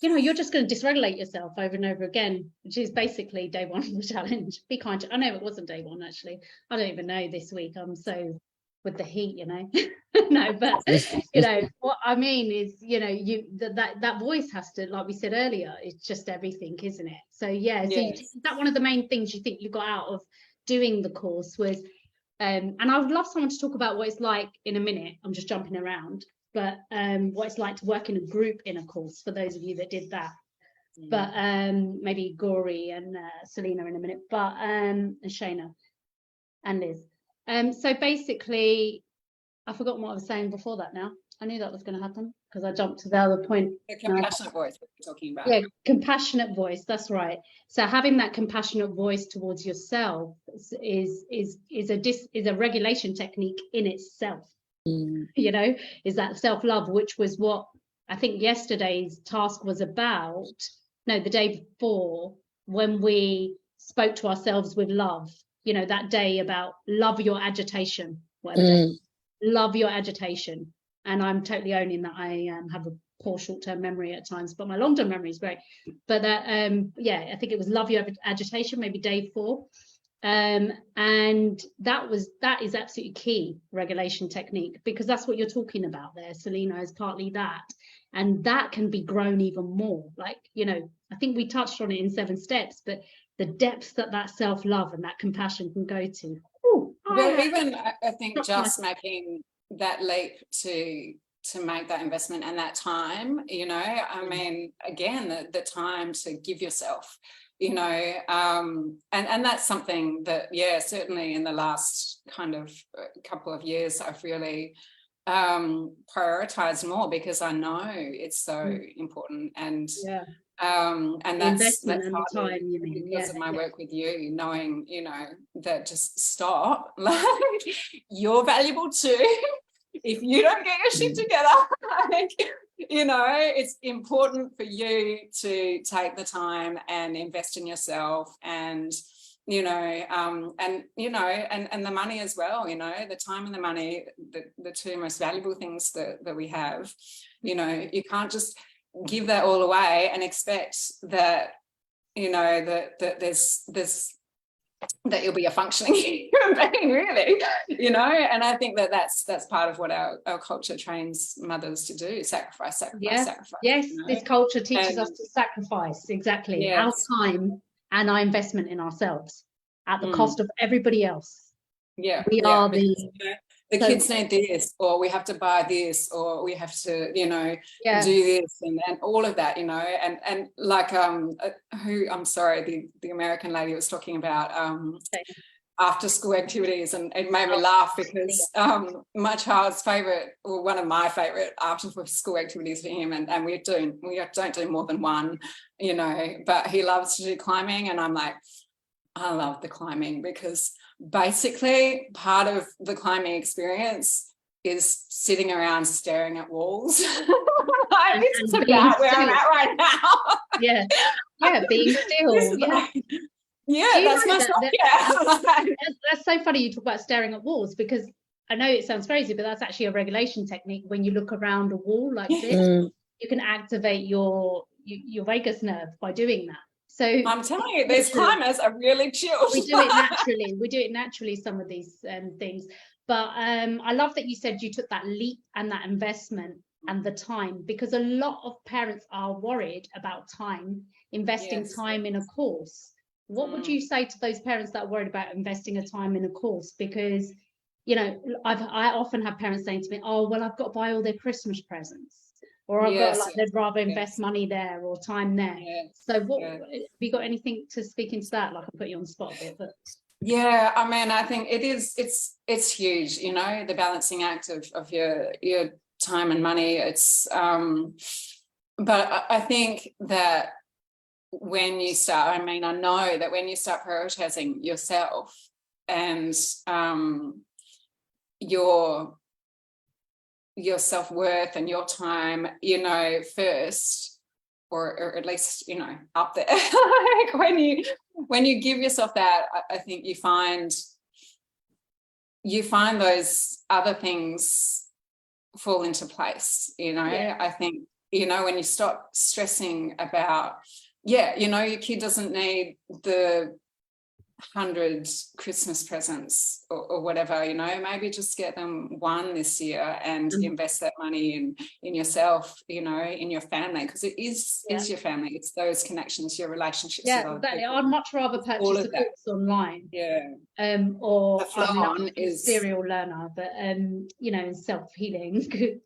you're just going to dysregulate yourself over and over again, which is basically day one of the challenge. Be kind to, I know it wasn't day one, actually. I don't even know this week. I'm so with the heat, no, but what I mean is, that voice has to, like we said earlier, it's just everything, isn't it? So is that one of the main things you think you got out of doing the course was, and I would love someone to talk about what it's like in a minute. I'm just jumping around, but what it's like to work in a group in a course, for those of you that did that. But maybe Gori and Selena in a minute, but and Shana and Liz. So basically, I've forgotten what I was saying before that now. I knew that was going to happen because I jumped to the other point. The compassionate voice we're talking about. Yeah, compassionate voice, that's right. So having that compassionate voice towards yourself is a regulation technique in itself. Is that self-love, which was what I think yesterday's task was about. No, the day before, when we spoke to ourselves with love. That day about love your agitation, love your agitation. And I'm totally owning that I have a poor short-term memory at times, but my long-term memory is great. But that, I think it was love your agitation, maybe day 4. And that is absolutely key regulation technique, because that's what you're talking about there, Selena, is partly that. And that can be grown even more. Like, I think we touched on it in 7 steps, but the depths that self-love and that compassion can go to. But even I think just making that leap to make that investment and that time, I mean, again, the time to give yourself, and that's something that, certainly in the last kind of couple of years, I've really prioritized more, because I know it's so important. And that's partly because of my work with you, knowing, that just stop, like, you're valuable too. If you don't get your shit together, like, it's important for you to take the time and invest in yourself, and and the money as well, the time and the money, the 2 most valuable things that we have. You can't just give that all away and expect that that there's that you'll be a functioning human being, really, and I think that's part of what our culture trains mothers to do: sacrifice. Yes, this culture teaches us to sacrifice, exactly, our time and our investment in ourselves. at the cost of everybody else. Yeah, we are the the kids need this, or we have to buy this, or we have to, you know, do this, and all of that, you know, and like who, I'm sorry, the American lady was talking about after school activities, and it made me laugh because my child's favorite, or one of my favorite after school activities for him, and we don't do more than one, you know, but he loves to do climbing, and I'm like, I love the climbing, because basically part of the climbing experience is sitting around staring at walls. This is about where I'm at right now. Being still. That's my stuff. That's so funny you talk about staring at walls, because I know it sounds crazy, but that's actually a regulation technique. When you look around a wall like this, you can activate your vagus nerve by doing that. So I'm telling you, these climbers are really chilled. We do it naturally, some of these things. But I love that you said you took that leap and that investment and the time, because a lot of parents are worried about time, investing time in a course. What would you say to those parents that are worried about investing a time in a course? Because, you know, I often have parents saying to me, oh, well, I've got to buy all their Christmas presents. Or I've got, like, they'd rather invest money there or time there. So what have you got anything to speak into that? Like, I put you on the spot a bit, but yeah, I mean, I think it's huge, you know, the balancing act of your time and money. It's but I think that when you start, I mean, I know that when you start prioritizing yourself and your self-worth and your time, you know, first, or at least, you know, up there, like when you give yourself that, I think you find those other things fall into place, you know. I think, you know, when you stop stressing about, you know, your kid doesn't need the 100 Christmas presents or whatever, you know, maybe just get them one this year and invest that money in yourself, you know, in your family, because it is your family. It's those connections, your relationships with other people. I'd much rather purchase a course online or I'm a serial learner, but you know, self-healing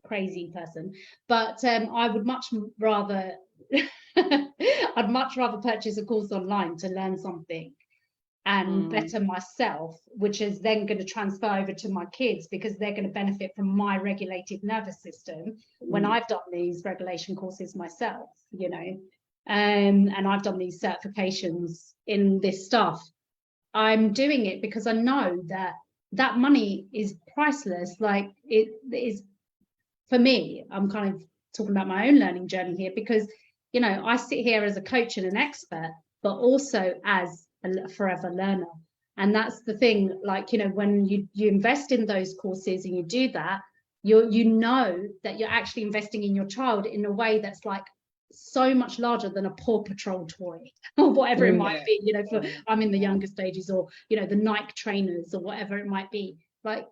crazy person, but I would much rather I'd much rather purchase a course online to learn something and better myself, which is then going to transfer over to my kids, because they're going to benefit from my regulated nervous system when I've done these regulation courses myself, you know, and I've done these certifications in this stuff. I'm doing it because I know that money is priceless. Like, it is, for me, I'm kind of talking about my own learning journey here, because, you know, I sit here as a coach and an expert, but also as a forever learner. And that's the thing, like, you know, when you invest in those courses and you do that, you know that you're actually investing in your child in a way that's like so much larger than a Paw Patrol toy or whatever it might be, you know, for I'm in the younger stages, or, you know, the Nike trainers or whatever it might be. Like,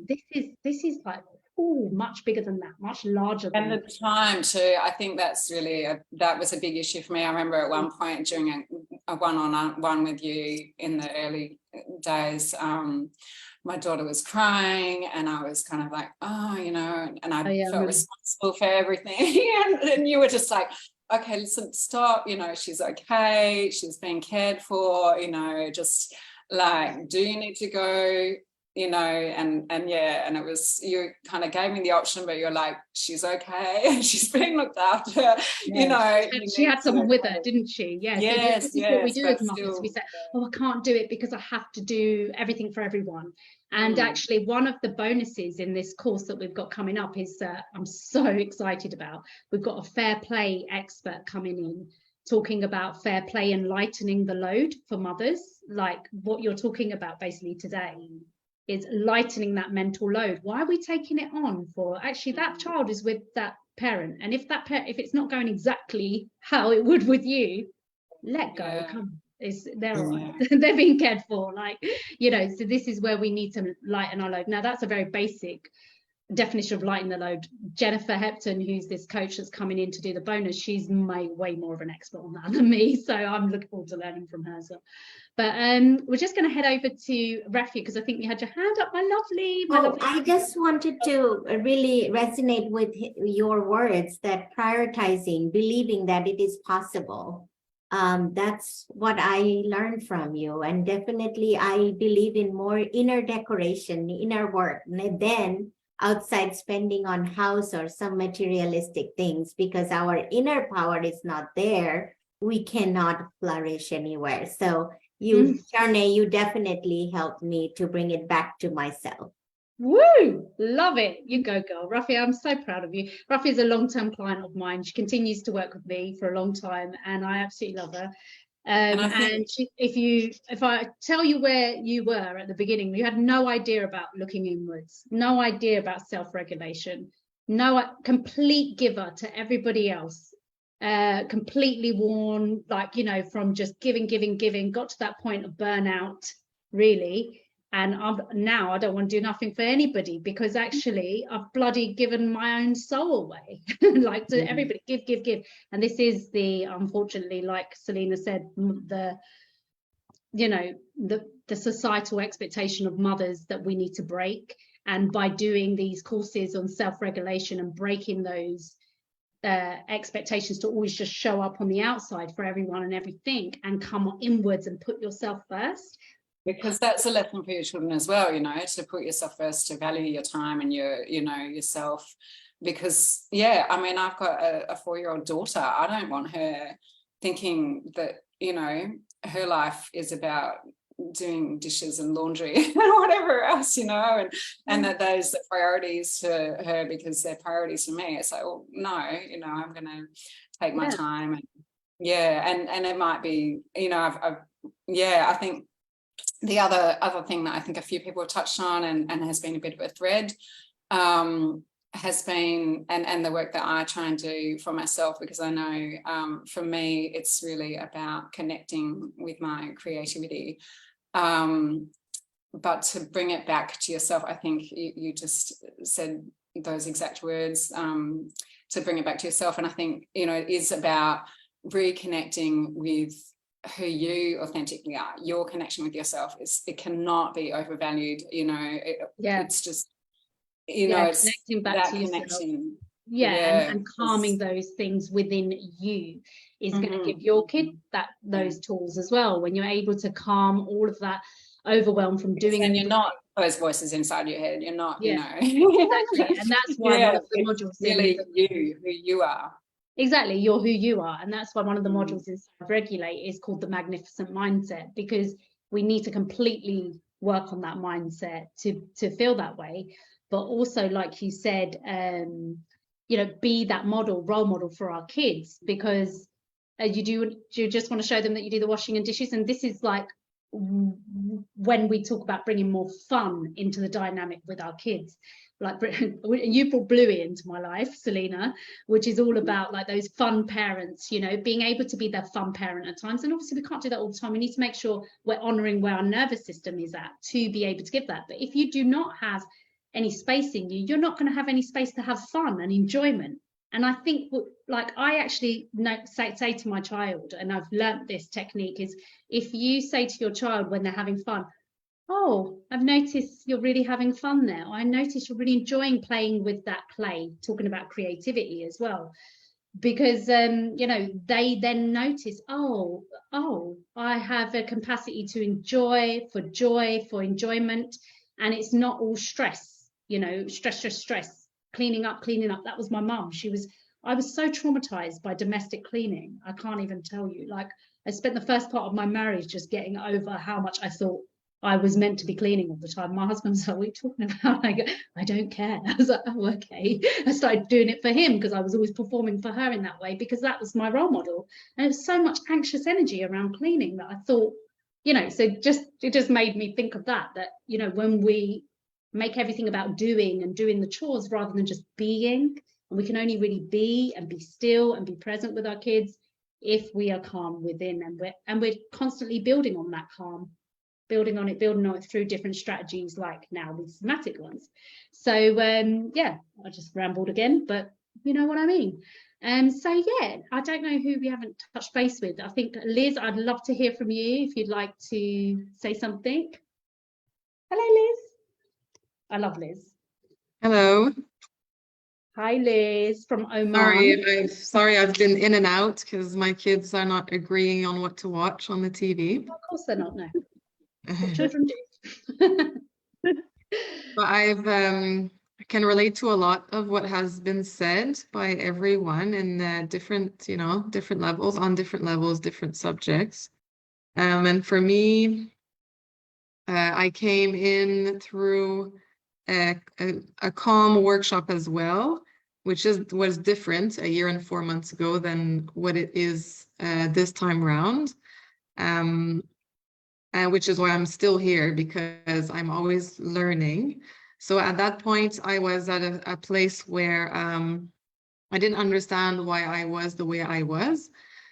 this is like, much bigger than that, much larger than the time too. I think that's really that was a big issue for me. I remember at one point during a one-on-one with you in the early days, my daughter was crying and I was kind of like, oh, you know, and I felt responsible for everything. and you were just like, okay, listen, stop, you know, she's okay, she's being cared for, you know, just like, do you need to go? You know, and it was, you kind of gave me the option, but you're like, she's okay, she's being looked after, you know. She had someone with her, didn't she? This is what we do as mothers. We say, oh, I can't do it because I have to do everything for everyone. And actually, one of the bonuses in this course that we've got coming up is I'm so excited about. We've got a fair play expert coming in, talking about fair play and lightening the load for mothers, like what you're talking about basically today. Is lightening that mental load. Why are we taking it on for? Actually, that child is with that parent, and if it's not going exactly how it would with you, let go. Come, they're all right. They're being cared for, like, you know. So this is where we need to lighten our load. Now, that's a very basic definition of lighten the load. Jennifer Hepton, who's this coach that's coming in to do the bonus, she's way more of an expert on that than me, so I'm looking forward to learning from her. So, but we're just going to head over to Rafi, because I think you had your hand up, my lovely. I just wanted to really resonate with your words, that prioritizing, believing that it is possible. That's what I learned from you. And definitely I believe in more inner decoration, inner work, than outside spending on house or some materialistic things, because our inner power is not there. We cannot flourish anywhere. So you, Charnay, you definitely helped me to bring it back to myself. Woo! Love it. You go, girl. Rafi, I'm so proud of you. Rafi is a long-term client of mine. She continues to work with me for a long time, and I absolutely love her. And she, if I tell you where you were at the beginning, you had no idea about looking inwards, no idea about self-regulation, no complete giver to everybody else, completely worn, like, you know, from just giving, got to that point of burnout, really. And now I don't want to do nothing for anybody, because actually I've bloody given my own soul away, like to everybody, give. And this is the, unfortunately, like Selena said, the, you know, the societal expectation of mothers that we need to break. And by doing these courses on self-regulation and breaking those expectations to always just show up on the outside for everyone and everything, and come inwards and put yourself first. Because that's a lesson for your children as well, you know, to put yourself first, to value your time and your, you know, yourself. Because, yeah, I mean, I've got a 4-year-old daughter. I don't want her thinking that, you know, her life is about doing dishes and laundry and whatever else, you know, and that those are priorities to her because they're priorities to me. It's like, well, no, you know, I'm going to take my time. And, and it might be, you know, I think the other thing that I think a few people have touched on and has been a bit of a thread has been, and the work that I try and do for myself, because I know for me it's really about connecting with my creativity, but to bring it back to yourself. I think you just said those exact words, to bring it back to yourself. And I think, you know, it is about reconnecting with who you authentically are. Your connection with yourself it cannot be overvalued, you know. It's just, you know, it's connecting back to connection. And calming those things within you is going to give your kid those tools as well, when you're able to calm all of that overwhelm from doing. And you're not those voices inside your head, you're not, you know. Exactly. And that's why one of the modules really who you are. Exactly, you're who you are. And that's why one of the modules in Self-Regulate is called the Magnificent Mindset, because we need to completely work on that mindset to feel that way. But also, like you said, you know, be that role model for our kids, because you just want to show them that you do the washing and dishes. And this is like when we talk about bringing more fun into the dynamic with our kids. Like you brought Bluey into my life, Selena, which is all about like those fun parents, you know, being able to be their fun parent at times. And obviously we can't do that all the time. We need to make sure we're honoring where our nervous system is at to be able to give that. But if you do not have any space in you, you're not going to have any space to have fun and enjoyment. And I think, like, I actually say to my child, and I've learnt this technique, is if you say to your child when they're having fun, oh, I've noticed you're really having fun there. I noticed you're really enjoying playing with that clay, talking about creativity as well. Because, you know, they then notice, oh, I have a capacity to enjoy, for enjoyment. And it's not all stress, you know, stress, cleaning up. That was my mum. I was so traumatized by domestic cleaning. I can't even tell you. Like, I spent the first part of my marriage just getting over how much I thought I was meant to be cleaning all the time. My husband's like, what are you talking about? I go, I don't care. I was like, oh, okay. I started doing it for him because I was always performing for her in that way, because that was my role model. And it was so much anxious energy around cleaning that I thought, you know, so it just made me think of that, you know, when we make everything about doing and doing the chores rather than just being, and we can only really be and be still and be present with our kids if we are calm within, and we're constantly building on that calm. building on it through different strategies, like now these somatic ones. So yeah, I just rambled again, but you know what I mean. So yeah, I don't know who we haven't touched base with. I think Liz, I'd love to hear from you if you'd like to say something. Hello, Liz. I love Liz. Hello. Hi, Liz from Oman. Sorry, I've been in and out because my kids are not agreeing on what to watch on the TV. Of course they're not, no. What children do. But I can relate to a lot of what has been said by everyone in different levels, on different levels, different subjects. And for me, I came in through a calm workshop as well, which was different a year and 4 months ago than what it is this time round. And which is why I'm still here, because I'm always learning. So at that point, I was at a place where I didn't understand why I was the way I was.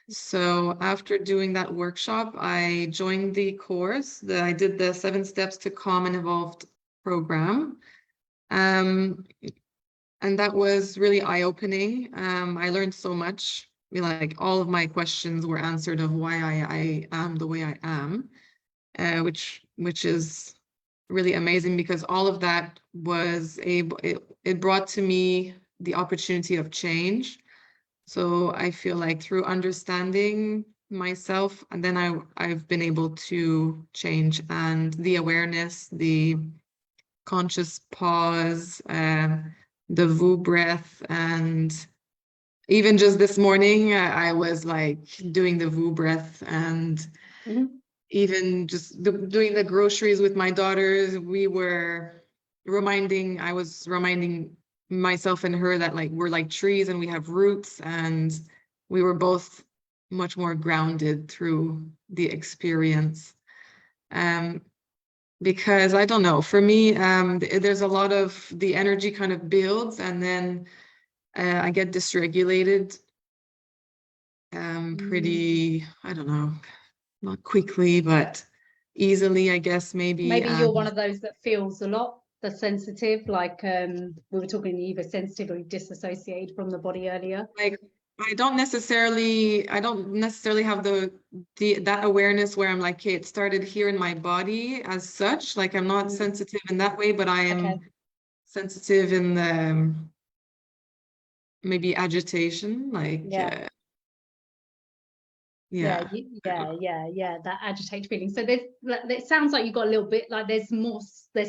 So after doing that workshop, I joined the course. I did the 7 Steps to Calm and Evolved program. And that was really eye-opening. I learned so much. Like, all of my questions were answered of why I am the way I am, which is really amazing, because all of that was it brought to me the opportunity of change. So I feel like through understanding myself, and then I've been able to change, and the awareness, the conscious pause, the VU breath, and even just this morning, I was like doing the VU breath, and even just doing the groceries with my daughters, I was reminding myself and her that, like, we're like trees and we have roots, and we were both much more grounded through the experience. Because I don't know, for me, there's a lot of the energy kind of builds, and then I get dysregulated pretty, I don't know, not quickly, but easily, I guess. Maybe you're one of those that feels a lot, the sensitive, like we were talking either sensitive or disassociated from the body earlier. Like, I don't necessarily have that awareness where I'm like, okay, it started here in my body as such. Like, I'm not sensitive in that way, but I am sensitive in the maybe agitation, like yeah, that agitated feeling. So it sounds like you've got a little bit, like there's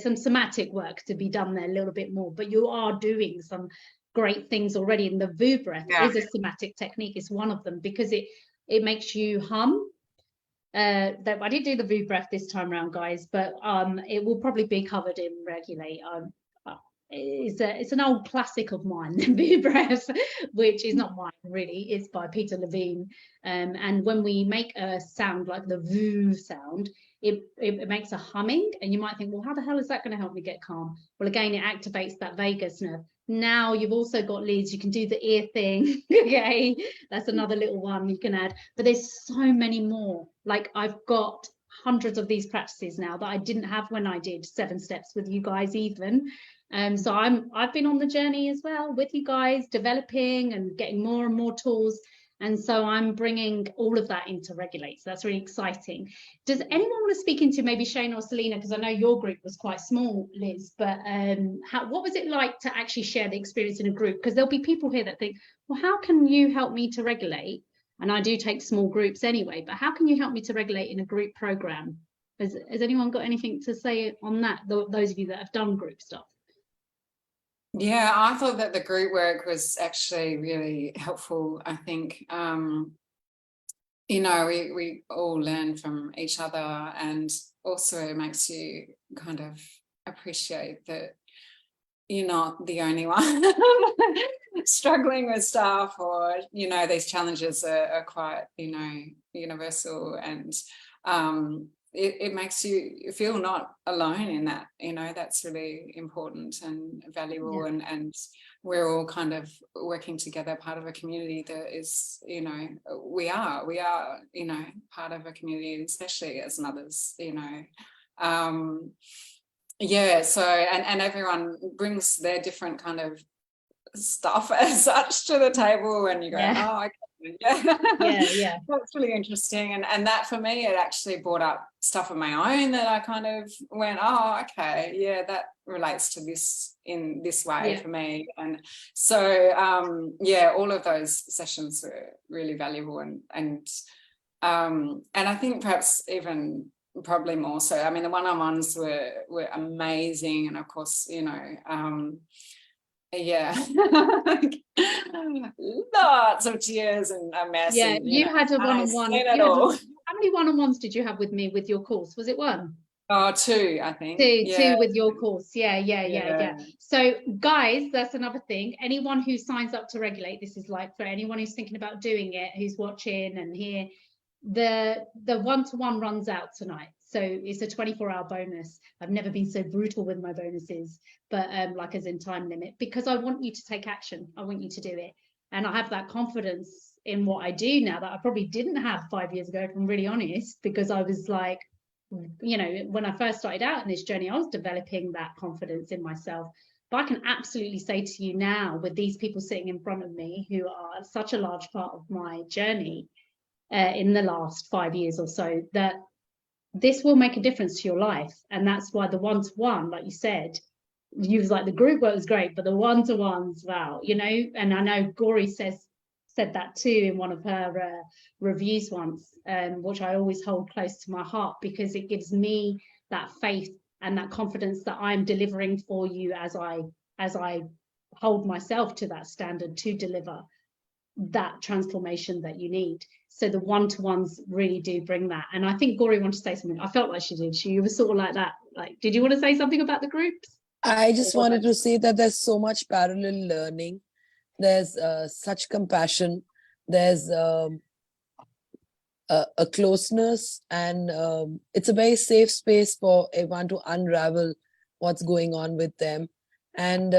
some somatic work to be done there a little bit more, but you are doing some great things already. And the VU breath is a somatic technique. It's one of them, because it makes you hum. I didn't do the VU breath this time around, guys, but it will probably be covered in Regulate. It's an old classic of mine, the VU breath, which is not mine really, it's by Peter Levine. And when we make a sound like the VU sound, it makes a humming, and you might think, well, how the hell is that going to help me get calm? Well, again, it activates that vagus nerve. Now you've also got, Liz, you can do the ear thing. Okay, that's another little one you can add, but there's so many more. Like, I've got hundreds of these practices now that I didn't have when I did 7 Steps with you guys even. So I've been on the journey as well with you guys, developing and getting more and more tools. And so I'm bringing all of that into Regulate. So that's really exciting. Does anyone want to speak into maybe Shane or Selena? Because I know your group was quite small, Liz, but what was it like to actually share the experience in a group? Because there'll be people here that think, well, how can you help me to regulate? And I do take small groups anyway, but how can you help me to regulate in a group program? Has anyone got anything to say on that? Those of you that have done group stuff. Yeah, I thought that the group work was actually really helpful. I think, we all learn from each other, and also it makes you kind of appreciate that you're not the only one struggling with stuff, or, these challenges are quite, universal. And it makes you feel not alone in that, you know. That's really important and valuable. Yeah. And we're all kind of working together, part of a community that is, you know, we are, you know, part of a community, especially as mothers, you know. Yeah, so and everyone brings their different kind of stuff as such to the table, and you go, Yeah. oh, okay, yeah. Yeah. That's really interesting. And that for me, it actually brought up stuff of my own that I kind of went, oh, okay, yeah, that relates to this in this way for me. And so yeah, all of those sessions were really valuable, and I think perhaps even probably more so. I mean, the one-on-ones were amazing, and of course, you know, yeah, lots of tears and a mess. Yeah, and, you know, had a I've one-on-one. seen it all. How many one-on-ones did you have with me with your course? Was it one? Oh, two, I think. Two with your course. Yeah. So guys, that's another thing. Anyone who signs up to Regulate, this is like for anyone who's thinking about doing it, who's watching and here, the one-to-one runs out tonight. So it's a 24-hour bonus. I've never been so brutal with my bonuses, but like as in time limit, because I want you to take action. I want you to do it. And I have that confidence in what I do now that I probably didn't have 5 years ago, if I'm really honest, because I was like, you know, when I first started out in this journey, I was developing that confidence in myself. But I can absolutely say to you now, with these people sitting in front of me who are such a large part of my journey in the last 5 years or so, that this will make a difference to your life. And that's why the one-to-one, like you said, you was like, the group work was great, but the one-to-ones, wow, you know. And I know Gori said that too in one of her reviews once, which I always hold close to my heart, because it gives me that faith and that confidence that I'm delivering for you as I hold myself to that standard to deliver that transformation that you need. So the one-to-ones really do bring that. And I think Gori wanted to say something. I felt like she did. She was sort of like that. Like, did you want to say something about the groups? I just wanted to say that there's so much parallel learning. There's such compassion. There's a closeness, and it's a very safe space for everyone to unravel what's going on with them. And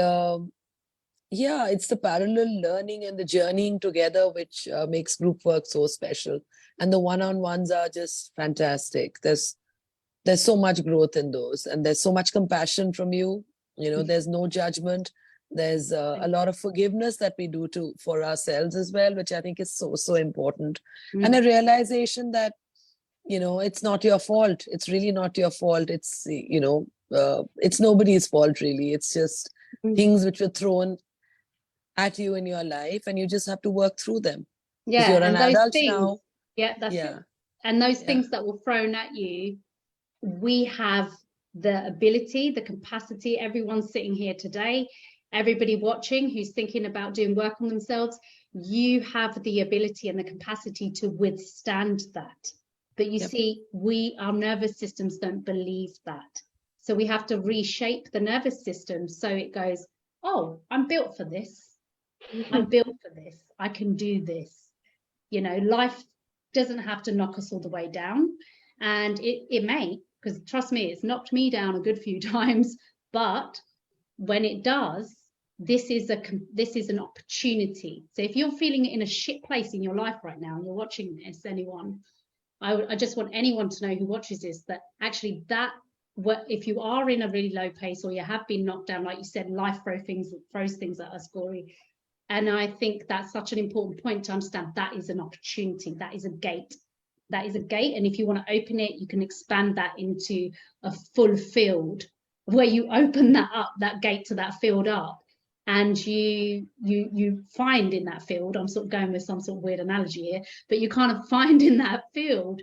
yeah, it's the parallel learning and the journeying together which makes group work so special. And the one-on-ones are just fantastic. There's so much growth in those, and there's so much compassion from you. You know, there's no judgment. There's a lot of forgiveness that we do for ourselves as well, which I think is so important. And a realization that, you know, it's not your fault. It's really not your fault. It's, you know, it's nobody's fault really. It's just things which were thrown at you in your life, and you just have to work through them. Yeah, you're an and those adult things, now. yeah, that's it. And those things that were thrown at you, we have the ability, the capacity. Everyone sitting here today, everybody watching who's thinking about doing work on themselves, you have the ability and the capacity to withstand that. But you see, our nervous systems don't believe that. So we have to reshape the nervous system so it goes, oh, I'm built for this. I'm built for this. I can do this. You know, life doesn't have to knock us all the way down. And it may, because trust me, it's knocked me down a good few times. But when it does, this is an opportunity. So if you're feeling in a shit place in your life right now and you're watching this, anyone, I just want anyone to know who watches this that actually if you are in a really low place or you have been knocked down, like you said, life throws things at us, Gori. And I think that's such an important point to understand. That is an opportunity. That is a gate. That is a gate. And if you want to open it, you can expand that into a full field where you open that up, that gate to that field up. And you find in that field, I'm sort of going with some sort of weird analogy here, but you kind of find in that field,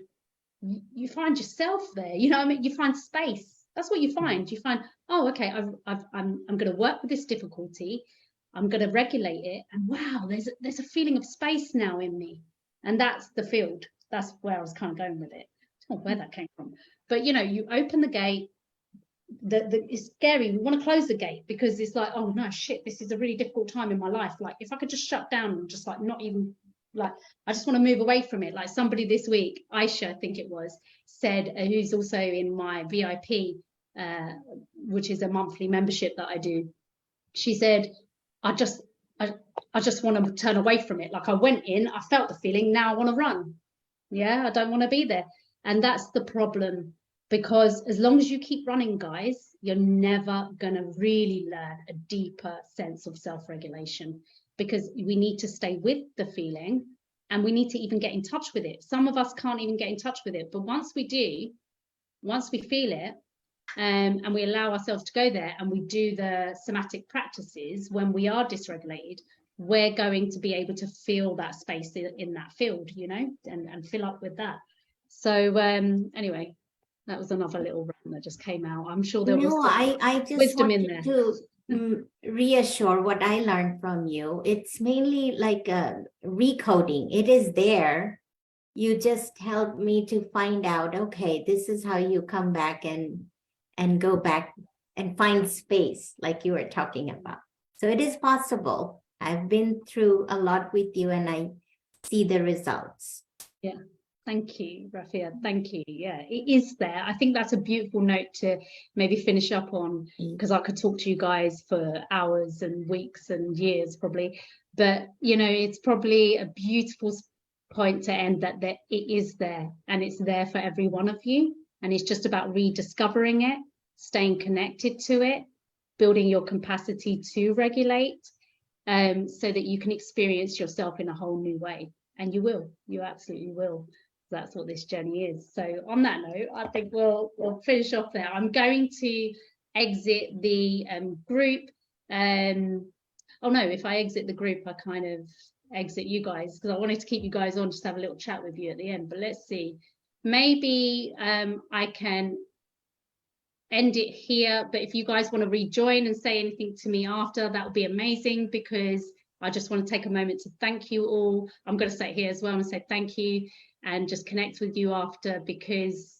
you find yourself there. You know what I mean? You find space. That's what you find. You find, oh, okay, I'm going to work with this difficulty. I'm going to regulate it, and wow, there's a feeling of space now in me, and that's the field. That's where I was kind of going with it. I don't know where that came from, but you know, you open the gate. It's scary. We want to close the gate because it's like, oh no, shit, this is a really difficult time in my life. Like if I could just shut down and just like not even like, I just want to move away from it. Like somebody this week, Aisha, I think it was, said, who's also in my VIP, which is a monthly membership that I do. She said, I just want to turn away from it. Like I went in, I felt the feeling, now I want to run. Yeah, I don't want to be there. And that's the problem, because as long as you keep running, guys, you're never going to really learn a deeper sense of self-regulation, because we need to stay with the feeling and we need to even get in touch with it. Some of us can't even get in touch with it. But once we do, once we feel it, and we allow ourselves to go there and we do the somatic practices when we are dysregulated, we're going to be able to feel that space in that field, you know, and fill up with that. So anyway, that was another little rant that just came out. I'm sure there was I just wisdom in there. To reassure what I learned from you. It's mainly like a recoding. It is there. You just helped me to find out, okay, this is how you come back and go back and find space like you were talking about. So it is possible. I've been through a lot with you and I see the results. Yeah. Thank you, Rafia. Thank you. Yeah, it is there. I think that's a beautiful note to maybe finish up on, because I could talk to you guys for hours and weeks and years probably. But, you know, it's probably a beautiful point to end that it is there, and it's there for every one of you. And it's just about rediscovering it, staying connected to it, building your capacity to regulate, so that you can experience yourself in a whole new way. And you absolutely will. That's what this journey is. So on that note, I think we'll finish off there. I'm going to exit the group. Oh no, if I exit the group, I kind of exit you guys, because I wanted to keep you guys on, just to have a little chat with you at the end. But let's see, maybe I can end it here. But if you guys want to rejoin and say anything to me after, that would be amazing, because I just want to take a moment to thank you all. I'm going to say it here as well and say thank you and just connect with you after, because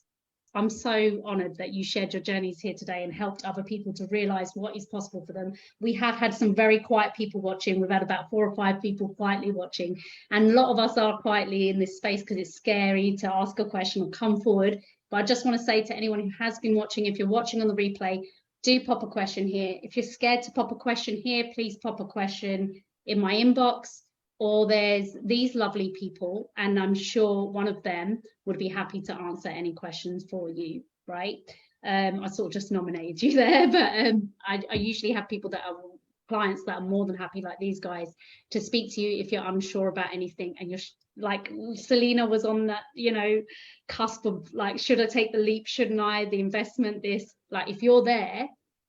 I'm so honored that you shared your journeys here today and helped other people to realize what is possible for them. We have had some very quiet people watching. We've had about 4 or 5 people quietly watching, and a lot of us are quietly in this space because it's scary to ask a question or come forward. But I just want to say to anyone who has been watching, if you're watching on the replay, do pop a question here. If you're scared to pop a question here, please pop a question in my inbox, or there's these lovely people, and I'm sure one of them would be happy to answer any questions for you, right? I sort of just nominated you there, but I usually have people that are clients that are more than happy, like these guys, to speak to you if you're unsure about anything, and you're like Selena was on that, you know, cusp of like, should I take the leap, shouldn't I, the investment, this, like if you're there,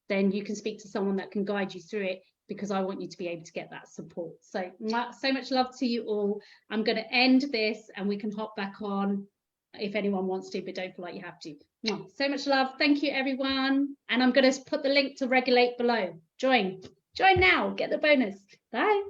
then you can speak to someone that can guide you through it, because I want you to be able to get that support. So much love to you all. I'm going to end this and we can hop back on if anyone wants to, but don't feel like you have to. So much love. Thank you, everyone. And I'm going to put the link to Regulate below. Join now. Get the bonus. Bye.